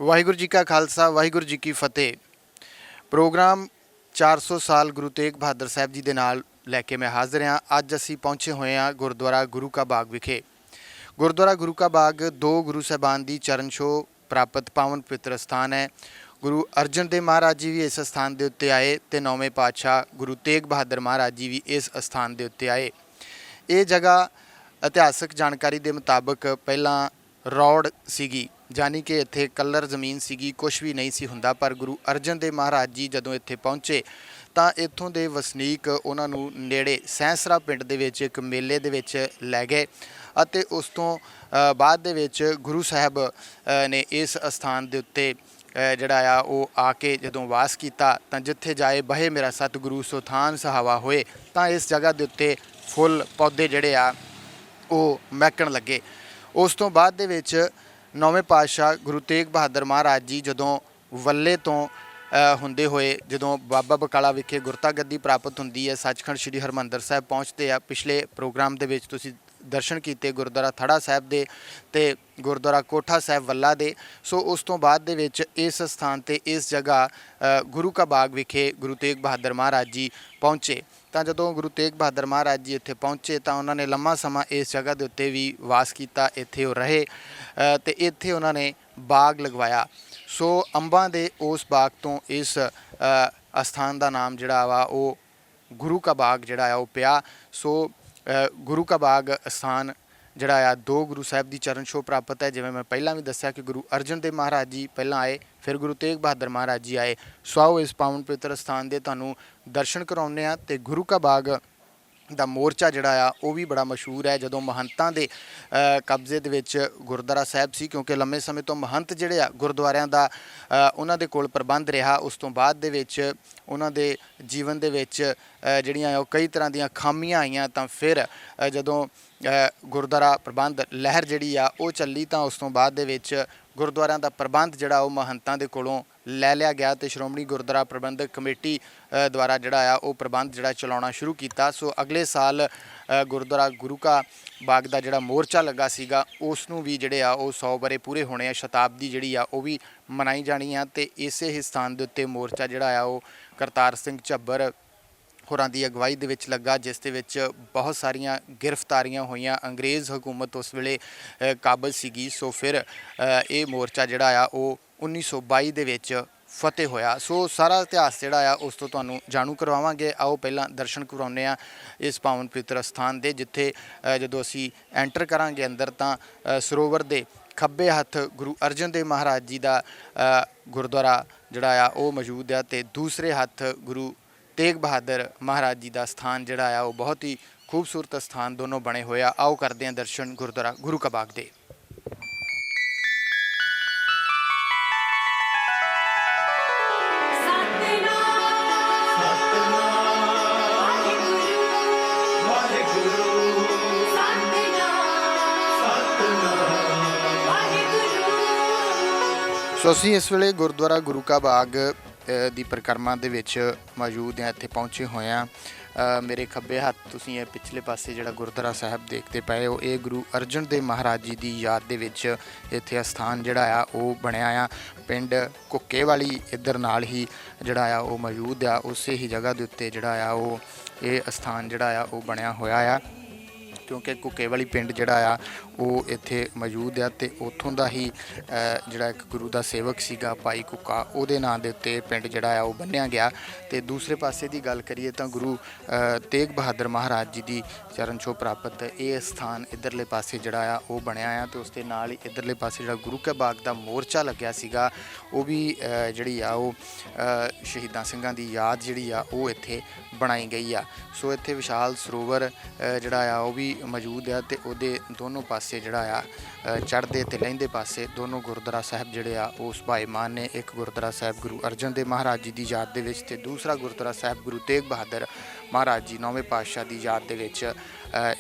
ਵਾਹਿਗੁਰੂ जी का खालसा वाहिगुरू जी की फतेह। प्रोग्राम 400 साल गुरु तेग बहादुर साहब जी ਦੇ ਨਾਲ ਲੈ ਕੇ मैं हाजिर हाँ। ਅੱਜ ਅਸੀਂ ਪਹੁੰਚੇ ਹੋਏ ਹਾਂ ਗੁਰਦੁਆਰਾ ਗੁਰੂ ਕਾ ਬਾਗ ਵਿਖੇ। ਗੁਰਦੁਆਰਾ ਗੁਰੂ ਕਾ ਬਾਗ ਦੋ ਗੁਰੂ ਸਾਹਿਬਾਨ ਦੀ ਚਰਨ ਛੋਹ ਪ੍ਰਾਪਤ ਪਾਵਨ ਪਵਿੱਤਰ ਸਥਾਨ ਹੈ। ਗੁਰੂ ਅਰਜਨ ਦੇਵ ਮਹਾਰਾਜ ਜੀ ਵੀ ਇਸ ਸਥਾਨ ਦੇ ਉੱਤੇ ਆਏ ਤੇ ਨੌਵੇਂ ਪਾਤਸ਼ਾਹ ਗੁਰੂ ਤੇਗ ਬਹਾਦਰ ਮਹਾਰਾਜ ਜੀ ਵੀ ਇਸ ਸਥਾਨ ਦੇ ਉੱਤੇ ਆਏ। ਇਹ ਜਗ੍ਹਾ ਇਤਿਹਾਸਕ ਜਾਣਕਾਰੀ ਦੇ ਮੁਤਾਬਕ ਪਹਿਲਾਂ ਰੌੜ ਸੀਗੀ, ਜਾਨੀ कि ਇੱਥੇ ਕਲਰ ਜ਼ਮੀਨ ਸੀਗੀ, ਕੁਛ ਵੀ ਨਹੀਂ ਸੀ ਹੁੰਦਾ। ਪਰ ਗੁਰੂ ਅਰਜਨ ਦੇਵ ਮਹਾਰਾਜ ਜੀ ਜਦੋਂ ਇੱਥੇ ਪਹੁੰਚੇ ਤਾਂ ਇੱਥੋਂ ਦੇ ਵਸਨੀਕ ਉਹਨਾਂ ਨੂੰ ਨੇੜੇ ਸੈਂਸਰਾ ਪਿੰਡ ਦੇ ਵਿੱਚ ਇੱਕ ਮੇਲੇ ਦੇ ਵਿੱਚ ਲੈ ਗਏ ਅਤੇ ਉਸ ਤੋਂ ਬਾਅਦ ਦੇ ਵਿੱਚ ਗੁਰੂ ਸਾਹਿਬ ਨੇ ਇਸ ਸਥਾਨ ਦੇ ਉੱਤੇ ਜਿਹੜਾ ਆ ਉਹ ਆ ਕੇ ਜਦੋਂ ਵਾਸ ਕੀਤਾ ਤਾਂ ਜਿੱਥੇ ਜਾਏ ਬਹੇ ਮੇਰਾ ਸਤਿਗੁਰੂ ਸੋਥਾਨ ਸਹਾਵਾ ਹੋਏ, ਤਾਂ ਇਸ ਜਗ੍ਹਾ ਦੇ ਉੱਤੇ ਫੁੱਲ ਪੌਦੇ ਜਿਹੜੇ ਆ ਉਹ ਮਹਿਕਣ ਲੱਗੇ। ਉਸ ਤੋਂ ਬਾਅਦ ਦੇ ਵਿੱਚ ਨੌਵੇਂ ਪਾਤਸ਼ਾਹ ਗੁਰੂ ਤੇਗ ਬਹਾਦਰ ਮਹਾਰਾਜ ਜੀ ਜਦੋਂ ਵੱਲੇ ਤੋਂ ਹੁੰਦੇ ਹੋਏ ਜਦੋਂ ਬਾਬਾ ਬਕਾਲਾ ਵਿਖੇ ਗੁਰਤਾ ਗੱਦੀ ਪ੍ਰਾਪਤ ਹੁੰਦੀ ਹੈ, ਸੱਚਖੰਡ ਸ੍ਰੀ ਹਰਿਮੰਦਰ ਸਾਹਿਬ ਪਹੁੰਚਦੇ ਆ। ਪਿਛਲੇ ਪ੍ਰੋਗਰਾਮ ਦੇ ਵਿੱਚ ਤੁਸੀਂ ਦਰਸ਼ਨ ਕੀਤੇ ਗੁਰਦੁਆਰਾ ਥੜਾ ਸਾਹਿਬ ਦੇ ਤੇ ਗੁਰਦੁਆਰਾ ਕੋਠਾ ਸਾਹਿਬ ਵੱਲਾ ਦੇ। ਸੋ ਉਸ ਤੋਂ ਬਾਅਦ ਦੇ ਵਿੱਚ ਇਸ ਸਥਾਨ 'ਤੇ ਇਸ ਜਗ੍ਹਾ ਗੁਰੂ ਕਾ ਬਾਗ ਵਿਖੇ ਗੁਰੂ ਤੇਗ ਬਹਾਦਰ ਮਹਾਰਾਜ ਜੀ ਪਹੁੰਚੇ। ਤਾਂ ਜਦੋਂ ਗੁਰੂ ਤੇਗ ਬਹਾਦਰ ਮਹਾਰਾਜ ਜੀ ਇੱਥੇ ਪਹੁੰਚੇ ਤਾਂ ਉਹਨਾਂ ਨੇ ਲੰਮਾ ਸਮਾਂ ਇਸ ਜਗ੍ਹਾ ਦੇ ਉੱਤੇ ਵੀ ਵਾਸ ਕੀਤਾ, ਇੱਥੇ ਉਹ ਰਹੇ ਅਤੇ ਇੱਥੇ ਉਹਨਾਂ ਨੇ ਬਾਗ ਲਗਵਾਇਆ। ਸੋ ਅੰਬਾਂ ਦੇ ਉਸ ਬਾਗ ਤੋਂ ਇਸ ਅਸਥਾਨ ਦਾ ਨਾਮ ਜਿਹੜਾ ਵਾ ਉਹ ਗੁਰੂ ਕਾ ਬਾਗ ਜਿਹੜਾ ਆ ਉਹ ਪਿਆ। ਸੋ ਗੁਰੂ ਕਾ ਬਾਗ ਅਸਥਾਨ ਜਿਹੜਾ ਆ ਦੋ ਗੁਰੂ ਸਾਹਿਬ ਦੀ ਚਰਨ ਛੋਹ ਪ੍ਰਾਪਤ ਹੈ। ਜਿਵੇਂ ਮੈਂ ਪਹਿਲਾਂ ਵੀ ਦੱਸਿਆ ਕਿ ਗੁਰੂ ਅਰਜਨ ਦੇਵ ਮਹਾਰਾਜ ਜੀ ਪਹਿਲਾਂ ਆਏ, ਫਿਰ ਗੁਰੂ ਤੇਗ ਬਹਾਦਰ ਮਹਾਰਾਜ ਜੀ ਆਏ। ਸੋ ਆਓ ਇਸ ਪਾਵਨ ਪਵਿੱਤਰ ਸਥਾਨ ਦੇ ਤੁਹਾਨੂੰ ਦਰਸ਼ਨ ਕਰਾਉਂਦੇ ਹਾਂ। ਅਤੇ ਗੁਰੂ ਕਾ ਬਾਗ ਦਾ ਮੋਰਚਾ ਜਿਹੜਾ ਆ ਉਹ ਵੀ ਬੜਾ ਮਸ਼ਹੂਰ ਹੈ। ਜਦੋਂ ਮਹੰਤਾਂ ਦੇ ਕਬਜ਼ੇ ਦੇ ਵਿੱਚ ਗੁਰਦੁਆਰਾ ਸਾਹਿਬ ਸੀ, ਕਿਉਂਕਿ ਲੰਮੇ ਸਮੇਂ ਤੋਂ ਮਹੰਤ ਜਿਹੜੇ ਆ ਗੁਰਦੁਆਰਿਆਂ ਦਾ ਉਹਨਾਂ ਦੇ ਕੋਲ ਪ੍ਰਬੰਧ ਰਿਹਾ। ਉਸ ਤੋਂ ਬਾਅਦ ਦੇ ਵਿੱਚ ਉਹਨਾਂ ਦੇ ਜੀਵਨ ਦੇ ਵਿੱਚ ਜਿਹੜੀਆਂ ਉਹ ਕਈ ਤਰ੍ਹਾਂ ਦੀਆਂ ਖਾਮੀਆਂ ਆਈਆਂ, ਤਾਂ ਫਿਰ ਜਦੋਂ ਗੁਰਦੁਆਰਾ ਪ੍ਰਬੰਧ ਲਹਿਰ ਜਿਹੜੀ ਆ ਉਹ ਚੱਲੀ ਤਾਂ ਉਸ ਤੋਂ ਬਾਅਦ ਦੇ ਵਿੱਚ ਗੁਰਦੁਆਰਿਆਂ ਦਾ ਪ੍ਰਬੰਧ ਜਿਹੜਾ ਉਹ ਮਹੰਤਾਂ ਦੇ ਕੋਲੋਂ ਲੈ ਲਿਆ ਗਿਆ ਅਤੇ ਸ਼੍ਰੋਮਣੀ ਗੁਰਦੁਆਰਾ ਪ੍ਰਬੰਧਕ ਕਮੇਟੀ ਦੁਆਰਾ ਜਿਹੜਾ ਆ ਉਹ ਪ੍ਰਬੰਧ ਜਿਹੜਾ ਚਲਾਉਣਾ ਸ਼ੁਰੂ ਕੀਤਾ। ਸੋ ਅਗਲੇ ਸਾਲ ਗੁਰਦੁਆਰਾ ਗੁਰੂ ਕਾ ਬਾਗ ਦਾ ਜਿਹੜਾ ਮੋਰਚਾ ਲੱਗਾ ਸੀਗਾ ਉਸ ਨੂੰ ਵੀ ਜਿਹੜੇ ਆ ਉਹ 100 ਵਰ੍ਹੇ ਪੂਰੇ ਹੋਣੇ ਆ, ਸ਼ਤਾਬਦੀ ਜਿਹੜੀ ਆ ਉਹ ਵੀ ਮਨਾਈ ਜਾਣੀ ਆ। ਅਤੇ ਇਸੇ ਹੀ ਸਥਾਨ ਦੇ ਉੱਤੇ ਮੋਰਚਾ ਜਿਹੜਾ ਆ ਉਹ ਕਰਤਾਰ ਸਿੰਘ ਝੱਬਰ ਹੋਰਾਂ ਦੀ ਅਗਵਾਈ ਦੇ ਵਿੱਚ ਲੱਗਾ, ਜਿਸ ਦੇ ਵਿੱਚ ਬਹੁਤ ਸਾਰੀਆਂ ਗ੍ਰਿਫਤਾਰੀਆਂ ਹੋਈਆਂ। ਅੰਗਰੇਜ਼ ਹਕੂਮਤ ਉਸ ਵੇਲੇ ਕਾਬਜ਼ ਸੀਗੀ। ਸੋ ਫਿਰ ਇਹ ਮੋਰਚਾ ਜਿਹੜਾ ਆ ਉਹ 1922 ਦੇ ਵਿੱਚ ਫਤਿਹ ਹੋਇਆ। ਸੋ ਸਾਰਾ ਇਤਿਹਾਸ ਜਿਹੜਾ ਆ ਉਸ ਤੋਂ ਤੁਹਾਨੂੰ ਜਾਣੂ ਕਰਵਾਵਾਂਗੇ। ਆਓ ਪਹਿਲਾਂ ਦਰਸ਼ਨ ਕਰਵਾਉਂਦੇ ਹਾਂ ਇਸ ਪਾਵਨ ਪਵਿੱਤਰ ਸਥਾਨ ਦੇ, ਜਿੱਥੇ ਜਦੋਂ ਅਸੀਂ ਐਂਟਰ ਕਰਾਂਗੇ ਅੰਦਰ ਤਾਂ ਸਰੋਵਰ ਦੇ ਖੱਬੇ ਹੱਥ ਗੁਰੂ ਅਰਜਨ ਦੇਵ ਮਹਾਰਾਜ ਜੀ ਦਾ ਗੁਰਦੁਆਰਾ ਜਿਹੜਾ ਆ ਉਹ ਮੌਜੂਦ ਆ ਅਤੇ ਦੂਸਰੇ ਹੱਥ ਗੁਰੂ ਤੇਗ ਬਹਾਦਰ ਮਹਾਰਾਜ ਜੀ ਦਾ ਸਥਾਨ ਜਿਹੜਾ ਆ ਉਹ ਬਹੁਤ ਹੀ ਖੂਬਸੂਰਤ ਸਥਾਨ ਦੋਨੋਂ ਬਣੇ ਹੋਏ ਆ। ਆਓ ਕਰਦੇ ਹਾਂ ਦਰਸ਼ਨ ਗੁਰਦੁਆਰਾ ਗੁਰੂ ਕਾ ਬਾਗ ਦੇ। ਸੋ ਅਸੀਂ ਇਸ ਵੇਲੇ ਗੁਰਦੁਆਰਾ ਗੁਰੂ ਕਾ ਬਾਗ ਦੀ ਪਰਿਕਰਮਾ ਦੇ ਵਿੱਚ ਮੌਜੂਦ ਹਾਂ, ਇੱਥੇ ਪਹੁੰਚੇ ਹੋਏ ਹਾਂ। ਮੇਰੇ ਖੱਬੇ ਹੱਥ ਤੁਸੀਂ ਇਹ ਪਿਛਲੇ ਪਾਸੇ ਜਿਹੜਾ ਗੁਰਦੁਆਰਾ ਸਾਹਿਬ ਦੇਖਦੇ ਪਏ ਹੋ, ਇਹ ਗੁਰੂ ਅਰਜਨ ਦੇਵ ਮਹਾਰਾਜ ਜੀ ਦੀ ਯਾਦ ਦੇ ਵਿੱਚ ਇੱਥੇ ਅਸਥਾਨ ਜਿਹੜਾ ਆ ਉਹ ਬਣਿਆ ਆ। ਪਿੰਡ ਕੁੱਕੇ ਵਾਲੀ ਇੱਧਰ ਨਾਲ ਹੀ ਜਿਹੜਾ ਆ ਉਹ ਮੌਜੂਦ ਆ। ਉਸੇ ਹੀ ਜਗ੍ਹਾ ਦੇ ਉੱਤੇ ਜਿਹੜਾ ਆ ਉਹ ਇਹ ਅਸਥਾਨ ਜਿਹੜਾ ਆ ਉਹ ਬਣਿਆ ਹੋਇਆ ਆ, ਕਿਉਂਕਿ ਕੁੱਕੇ ਵਾਲੀ ਪਿੰਡ ਜਿਹੜਾ ਆ ਉਹ ਇੱਥੇ ਮੌਜੂਦ ਆ ਅਤੇ ਉੱਥੋਂ ਦਾ ਹੀ ਜਿਹੜਾ ਇੱਕ ਗੁਰੂ ਦਾ ਸੇਵਕ ਸੀਗਾ ਭਾਈ ਕੁੱਕਾ, ਉਹਦੇ ਨਾਂ ਦੇ ਉੱਤੇ ਪਿੰਡ ਜਿਹੜਾ ਆ ਉਹ ਬੰਨ੍ਹਿਆ ਗਿਆ। ਅਤੇ ਦੂਸਰੇ ਪਾਸੇ ਦੀ ਗੱਲ ਕਰੀਏ ਤਾਂ ਗੁਰੂ ਤੇਗ ਬਹਾਦਰ ਮਹਾਰਾਜ ਜੀ ਦੀ ਚਰਨ ਛੋਹ ਪ੍ਰਾਪਤ ਇਹ ਸਥਾਨ ਇੱਧਰਲੇ ਪਾਸੇ ਜਿਹੜਾ ਆ ਉਹ ਬਣਿਆ ਆ। ਅਤੇ ਉਸ ਦੇ ਨਾਲ ਹੀ ਇੱਧਰਲੇ ਪਾਸੇ ਜਿਹੜਾ ਗੁਰੂ ਕੇ ਬਾਗ ਦਾ ਮੋਰਚਾ ਲੱਗਿਆ ਸੀਗਾ ਉਹ ਵੀ ਜਿਹੜੀ ਆ ਉਹ ਸ਼ਹੀਦਾਂ ਸਿੰਘਾਂ ਦੀ ਯਾਦ ਜਿਹੜੀ ਆ ਉਹ ਇੱਥੇ ਬਣਾਈ ਗਈ ਆ। ਸੋ ਇੱਥੇ ਵਿਸ਼ਾਲ ਸਰੋਵਰ ਜਿਹੜਾ ਆ ਉਹ ਵੀ ਮੌਜੂਦ ਆ ਅਤੇ ਉਹਦੇ ਦੋਨੋਂ ਪਾਸੇ ਜਿਹੜਾ ਆ ਚੜ੍ਹਦੇ ਅਤੇ ਲਹਿੰਦੇ ਪਾਸੇ ਦੋਨੋਂ ਗੁਰਦੁਆਰਾ ਸਾਹਿਬ ਜਿਹੜੇ ਆ ਉਹ ਸੁਭਾਈਮਾਨ ਨੇ। ਇੱਕ ਗੁਰਦੁਆਰਾ ਸਾਹਿਬ ਗੁਰੂ ਅਰਜਨ ਦੇਵ ਮਹਾਰਾਜ ਜੀ ਦੀ ਯਾਦ ਦੇ ਵਿੱਚ ਅਤੇ ਦੂਸਰਾ ਗੁਰਦੁਆਰਾ ਸਾਹਿਬ ਗੁਰੂ ਤੇਗ ਬਹਾਦਰ ਮਹਾਰਾਜ ਜੀ ਨੌਵੇਂ ਪਾਤਸ਼ਾਹ ਦੀ ਯਾਦ ਦੇ ਵਿੱਚ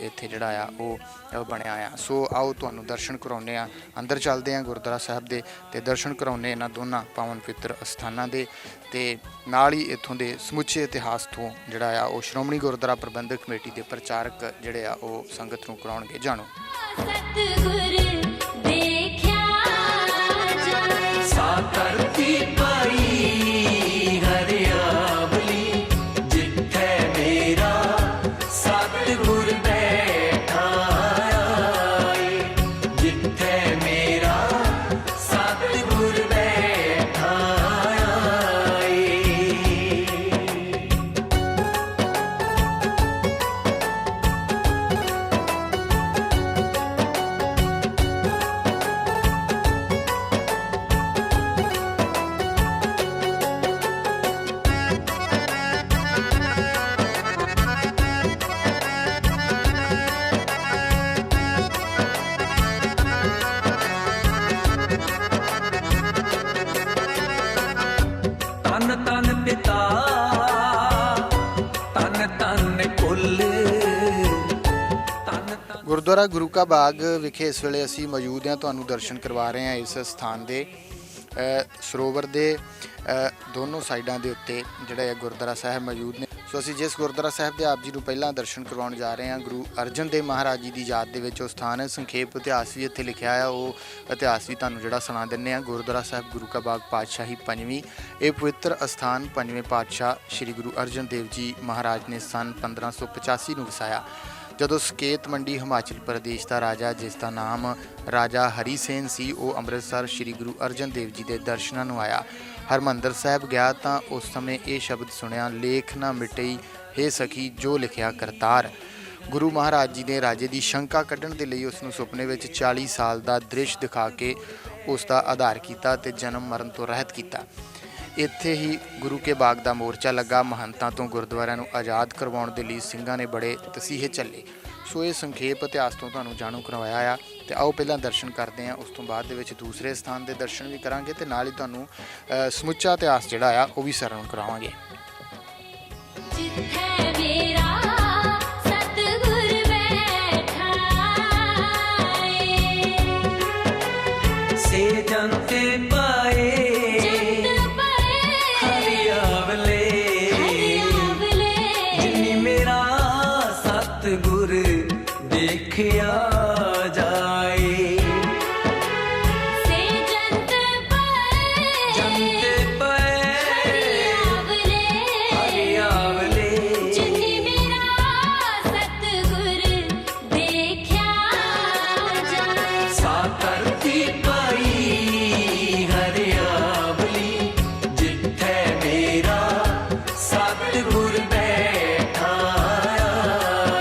ਇੱਥੇ ਜਿਹੜਾ ਆ ਉਹ ਬਣਿਆ ਆ। ਸੋ ਆਓ ਤੁਹਾਨੂੰ ਦਰਸ਼ਨ ਕਰਾਉਂਦੇ ਹਾਂ, ਅੰਦਰ ਚੱਲਦੇ ਹਾਂ ਗੁਰਦੁਆਰਾ ਸਾਹਿਬ ਦੇ ਅਤੇ ਦਰਸ਼ਨ ਕਰਾਉਂਦੇ ਇਹਨਾਂ ਦੋਨਾਂ ਪਾਵਨ ਪਵਿੱਤਰ ਅਸਥਾਨਾਂ ਦੇ। ਅਤੇ ਨਾਲ ਹੀ ਇੱਥੋਂ ਦੇ ਸਮੁੱਚੇ ਇਤਿਹਾਸ ਤੋਂ ਜਿਹੜਾ ਆ ਉਹ ਸ਼੍ਰੋਮਣੀ ਗੁਰਦੁਆਰਾ ਪ੍ਰਬੰਧਕ ਕਮੇਟੀ ਦੇ ਪ੍ਰਚਾਰਕ ਜਿਹੜੇ ਆ ਉਹ ਸੰਗਤ ਨੂੰ ਕਰਾਉਣਗੇ। ਜਾਣੋ। ਸਾਧ ਧਰਤੀ ਪਾਈ ਹਰਿਆਵਲੀ ਜਿੱਥੇ ਮੇਰਾ ਸਤਿਗੁਰ ਬੈਠਾ ਏ, ਜਿੱਥੇ ਮੇਰਾ ਸਤਿਗੁਰ ਬੈਠਾ ਏ। ਤਨ ਤਨ ਪਿਤਾ ਤਨ ਤਨ ਕੁੱਲ ਤਨ ਤਨ ਗੁਰਦੁਆਰਾ ਗੁਰੂ ਕਾ ਬਾਗ ਵਿਖੇ ਇਸ ਵੇਲੇ ਅਸੀਂ ਮੌਜੂਦ ਹਾਂ। ਤੁਹਾਨੂੰ ਦਰਸ਼ਨ ਕਰਵਾ ਰਹੇ ਹਾਂ ਇਸ ਸਥਾਨ ਦੇ ਸਰੋਵਰ ਦੇ ਦੋਨੋਂ ਸਾਈਡਾਂ ਦੇ ਉੱਤੇ ਜਿਹੜਾ ਹੈ ਗੁਰਦੁਆਰਾ ਸਾਹਿਬ ਮੌਜੂਦ ਨੇ। ਸੋ ਅਸੀਂ ਜਿਸ ਗੁਰਦੁਆਰਾ ਸਾਹਿਬ ਦੇ ਆਪ ਜੀ ਨੂੰ ਪਹਿਲਾਂ ਦਰਸ਼ਨ ਕਰਵਾਉਣ ਜਾ ਰਹੇ ਹਾਂ, ਗੁਰੂ ਅਰਜਨ ਦੇਵ ਮਹਾਰਾਜ ਜੀ ਦੀ ਯਾਦ ਦੇ ਵਿੱਚ ਉਹ ਸਥਾਨ ਹੈ। ਸੰਖੇਪ ਇਤਿਹਾਸ ਵੀ ਇੱਥੇ ਲਿਖਿਆ ਆ, ਉਹ ਇਤਿਹਾਸ ਵੀ ਤੁਹਾਨੂੰ ਜਿਹੜਾ ਸੁਣਾ ਦਿੰਦੇ ਹਾਂ। ਗੁਰਦੁਆਰਾ ਸਾਹਿਬ ਗੁਰੂ ਕਾ ਬਾਗ ਪਾਤਸ਼ਾਹੀ ਪੰਜਵੀਂ, ਇਹ ਪਵਿੱਤਰ ਅਸਥਾਨ ਪੰਜਵੇਂ ਪਾਤਸ਼ਾਹ ਸ੍ਰੀ ਗੁਰੂ ਅਰਜਨ ਦੇਵ ਜੀ ਮਹਾਰਾਜ ਨੇ ਸੰਨ 1585 ਨੂੰ ਵਸਾਇਆ, ਜਦੋਂ ਸਕੇਤ ਮੰਡੀ ਹਿਮਾਚਲ ਪ੍ਰਦੇਸ਼ ਦਾ ਰਾਜਾ, ਜਿਸ ਦਾ ਨਾਮ ਰਾਜਾ ਹਰੀ ਸੇਨ ਸੀ, ਉਹ ਅੰਮ੍ਰਿਤਸਰ ਸ੍ਰੀ ਗੁਰੂ ਅਰਜਨ ਦੇਵ ਜੀ ਦੇ ਦਰਸ਼ਨਾਂ ਨੂੰ ਆਇਆ। ਹਰਿਮੰਦਰ ਸਾਹਿਬ ਗਿਆ ਤਾਂ ਉਸ ਸਮੇਂ ਇਹ ਸ਼ਬਦ ਸੁਣਿਆ, ਲੇਖ ਨਾ ਮਿਟਈ ਹੇ ਸਖੀ ਜੋ ਲਿਖਿਆ ਕਰਤਾਰ। ਗੁਰੂ ਮਹਾਰਾਜ ਜੀ ਨੇ ਰਾਜੇ ਦੀ ਸ਼ੰਕਾ ਕੱਢਣ ਦੇ ਲਈ ਉਸ ਨੂੰ ਸੁਪਨੇ ਵਿੱਚ 40 ਸਾਲ ਦਾ ਦ੍ਰਿਸ਼ ਦਿਖਾ ਕੇ ਉਸ ਦਾ ਆਧਾਰ ਕੀਤਾ ਤੇ ਜਨਮ ਮਰਨ ਤੋਂ ਰਹਿਤ ਕੀਤਾ। ਇੱਥੇ ਹੀ ਗੁਰੂ ਕੇ ਬਾਗ ਦਾ ਮੋਰਚਾ ਲੱਗਾ। ਮਹੰਤਾਂ ਤੋਂ ਗੁਰਦੁਆਰਿਆਂ ਨੂੰ ਆਜ਼ਾਦ ਕਰਵਾਉਣ ਦੇ ਲਈ ਸਿੰਘਾਂ ਨੇ ਬੜੇ ਤਸੀਹੇ ਚੱਲੇ। ਸੋ ਇਹ ਸੰਖੇਪ ਇਤਿਹਾਸ ਤੋਂ ਤੁਹਾਨੂੰ ਜਾਣੂ ਕਰਵਾਇਆ ਆ। ਤੇ ਆਓ ਪਹਿਲਾਂ ਦਰਸ਼ਨ ਕਰਦੇ ਹਾਂ, ਉਸ ਤੋਂ ਬਾਅਦ ਦੇ ਵਿੱਚ ਦੂਸਰੇ ਸਥਾਨ ਦੇ ਦਰਸ਼ਨ ਵੀ ਕਰਾਂਗੇ ਤੇ ਨਾਲ ਹੀ ਤੁਹਾਨੂੰ ਸਮੁੱਚਾ ਇਤਿਹਾਸ ਜਿਹੜਾ ਆ ਉਹ ਵੀ ਸਰਵਣ ਕਰਾਵਾਂਗੇ। ਜਿੱਥੇ ਮੇਰਾ ਸਤਿਗੁਰ ਬੈਠਾ ਏ, ਸੇ ਜਨਤੇ ਪਾਏ ਜੰਤ ਪਏ ਹਰਿਆਵਲੇ ਹਰਿਆਵਲੇ, ਜਿਨੀ ਮੇਰਾ ਸਤਿਗੁਰ ਦੇਖਿਆ ਜਾਏ। ਸੇ ਜੰਤ ਪਏ ਜਨਤੇ ਪਏ ਹਰਿਆਵਲੇ, ਹਰਿਆਵਲੇ ਜਿਨੀ ਮੇਰਾ ਸਤਿਗੁਰ ਦੇਖਿਆ ਜਾਏ। ਸਾ ਧਰਤੀ ਪਾਈ ਹਰਿਆਵਲੀ ਜਿੱਥੇ ਮੇਰਾ ਸਤਿਗੁਰ ਬੈਠਾ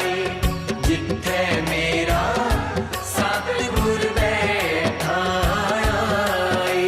ਏ, ਜਿੱਥੇ ਮੇਰਾ ਸਤਿਗੁਰ ਬੈਠਾ ਏ।